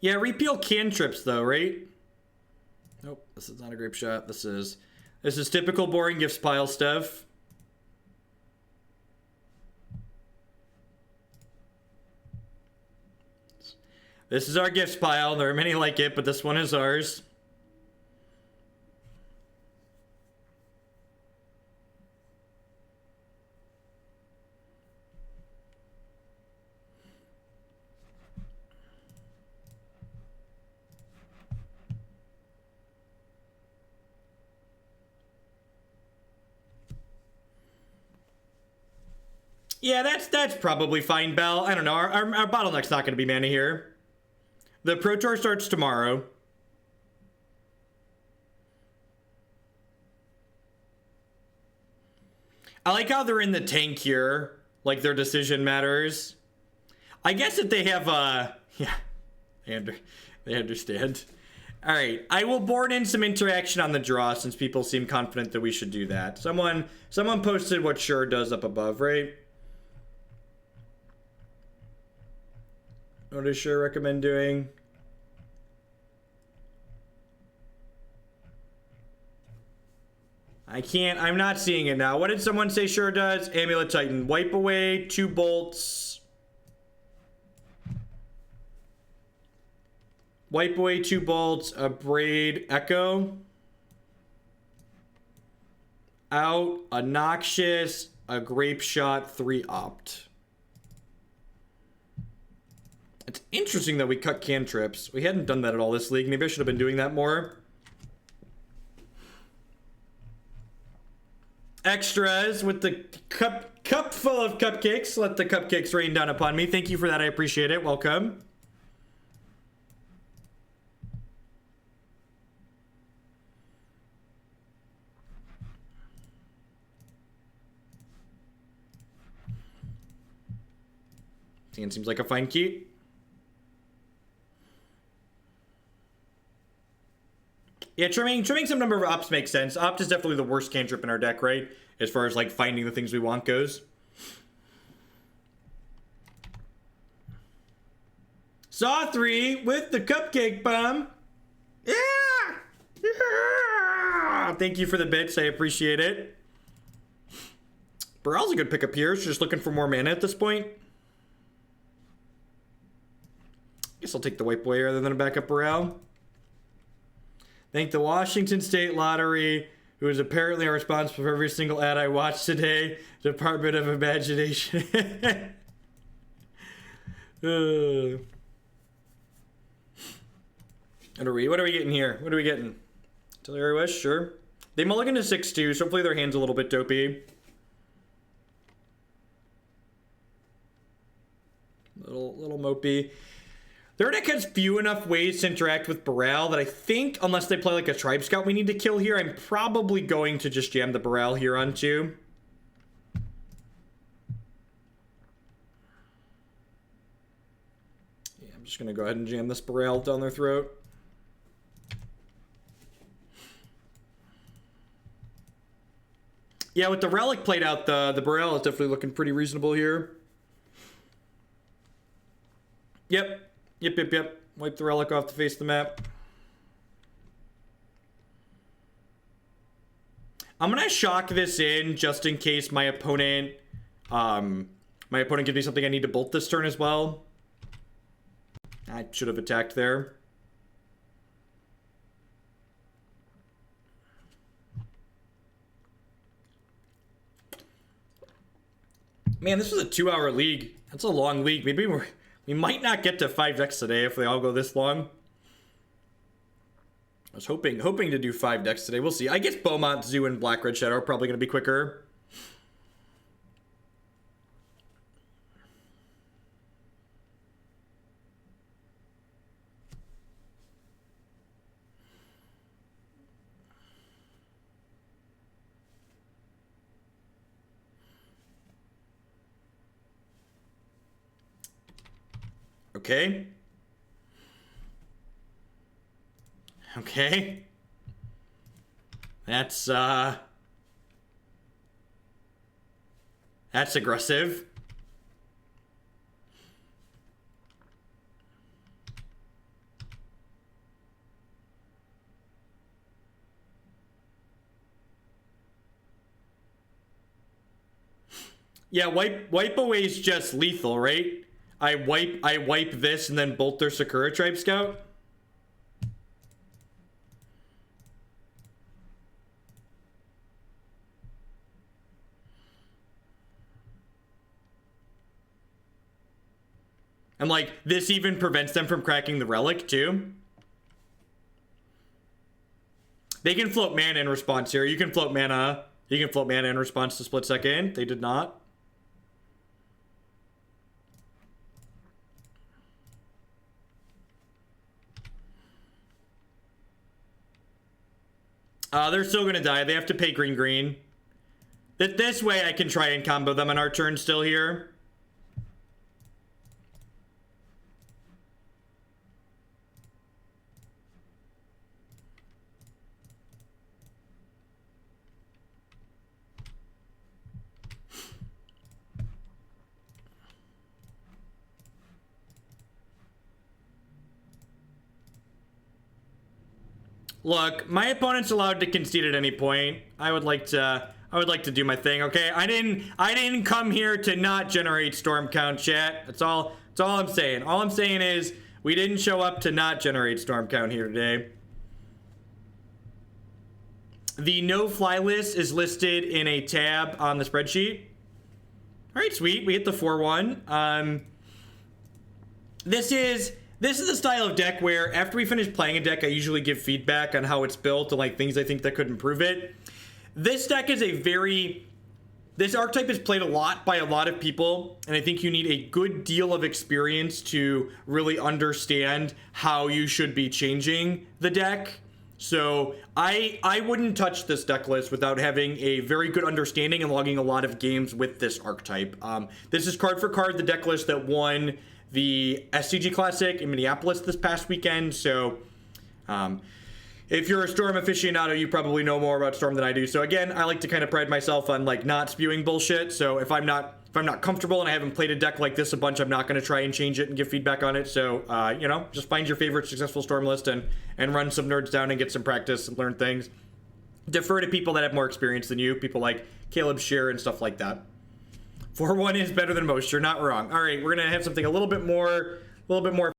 Yeah, repeal cantrips though, right? Nope, this is not a Grapeshot. This is typical boring gifts pile stuff. This is our gifts pile. There are many like it, but this one is ours. Yeah, that's probably fine, Bell. I don't know. Our bottleneck's not going to be mana here. The Pro Tour starts tomorrow. I like how they're in the tank here. Like, their decision matters. I guess if they have, yeah, they understand. All right, I will board in some interaction on the draw since people seem confident that we should do that. Someone posted what Sure does up above, right? What does Sure recommend doing? I'm not seeing it now. What did someone say Sure does? Amulet Titan. Wipe away 2 bolts. Wipe away 2 bolts. Abrade Echo. Out. A Noxious. A Grapeshot. 3 opt. It's interesting that we cut cantrips. We hadn't done that at all this league. Maybe I should have been doing that more. Extras with the cup full of cupcakes. Let the cupcakes rain down upon me. Thank you for that. I appreciate it. Welcome. It seems like a fine key. Yeah, trimming some number of ops makes sense. Opt is definitely the worst cantrip in our deck, right? As far as like finding the things we want goes. Saw 3 with the cupcake bomb. Yeah! Yeah! Thank you for the bits. I appreciate it. Baral's a good pickup here. Just looking for more mana at this point. Guess I'll take the wipe away rather than a backup Baral. Thank the Washington State Lottery, who is apparently responsible for every single ad I watched today. Department of Imagination. What are we getting here? What are we getting? Artillery Wish, sure. They mulligan to 6-2, so hopefully their hand's a little bit dopey. Little mopey. Their deck has few enough ways to interact with Baral that I think, unless they play like a Tribe Scout we need to kill here, I'm probably going to just jam the Baral here on 2. Yeah, I'm just going to go ahead and jam this Baral down their throat. Yeah, with the Relic played out, the Baral is definitely looking pretty reasonable here. Yep. Wipe the Relic off the face of the map. I'm gonna shock this in just in case my opponent gives me something I need to bolt this turn as well. I should have attacked there. Man, this was a 2-hour league. That's a long league. Maybe we might not get to 5 decks today if they all go this long. I was hoping to do 5 decks today. We'll see. I guess Beaumont, Zoo, and Black Red Shadow are probably going to be quicker. Okay. Okay. That's aggressive. Yeah, wipe away is just lethal, right? I wipe this and then bolt their Sakura Tribe Scout. And like this even prevents them from cracking the Relic too. They can float mana in response here. You can float mana. You can float mana in response to Split Second. They did not. They're still gonna die. They have to pay green. This way I can try and combo them on our turn still here. Look, my opponent's allowed to concede at any point. I would like to do my thing, okay? I didn't come here to not generate storm count, chat. That's all I'm saying. All I'm saying is we didn't show up to not generate storm count here today. The no-fly list is listed in a tab on the spreadsheet. All right, sweet. We hit the 4-1. This is the style of deck where after we finish playing a deck, I usually give feedback on how it's built and like things I think that could improve it. This deck is this archetype is played a lot by a lot of people, and I think you need a good deal of experience to really understand how you should be changing the deck. So I wouldn't touch this deck list without having a very good understanding and logging a lot of games with this archetype. This is card for card the deck list that won the SCG Classic in Minneapolis this past weekend. So if you're a Storm aficionado, you probably know more about Storm than I do. So again, I like to kind of pride myself on like not spewing bullshit. So if I'm not comfortable and I haven't played a deck like this a bunch, I'm not going to try and change it and give feedback on it. So you know, just find your favorite successful Storm list and run some nerds down and get some practice and learn things. Defer to people that have more experience than you, people like Caleb Shear and stuff like that. 4-1 is better than most. You're not wrong. All right, we're gonna have something a little bit more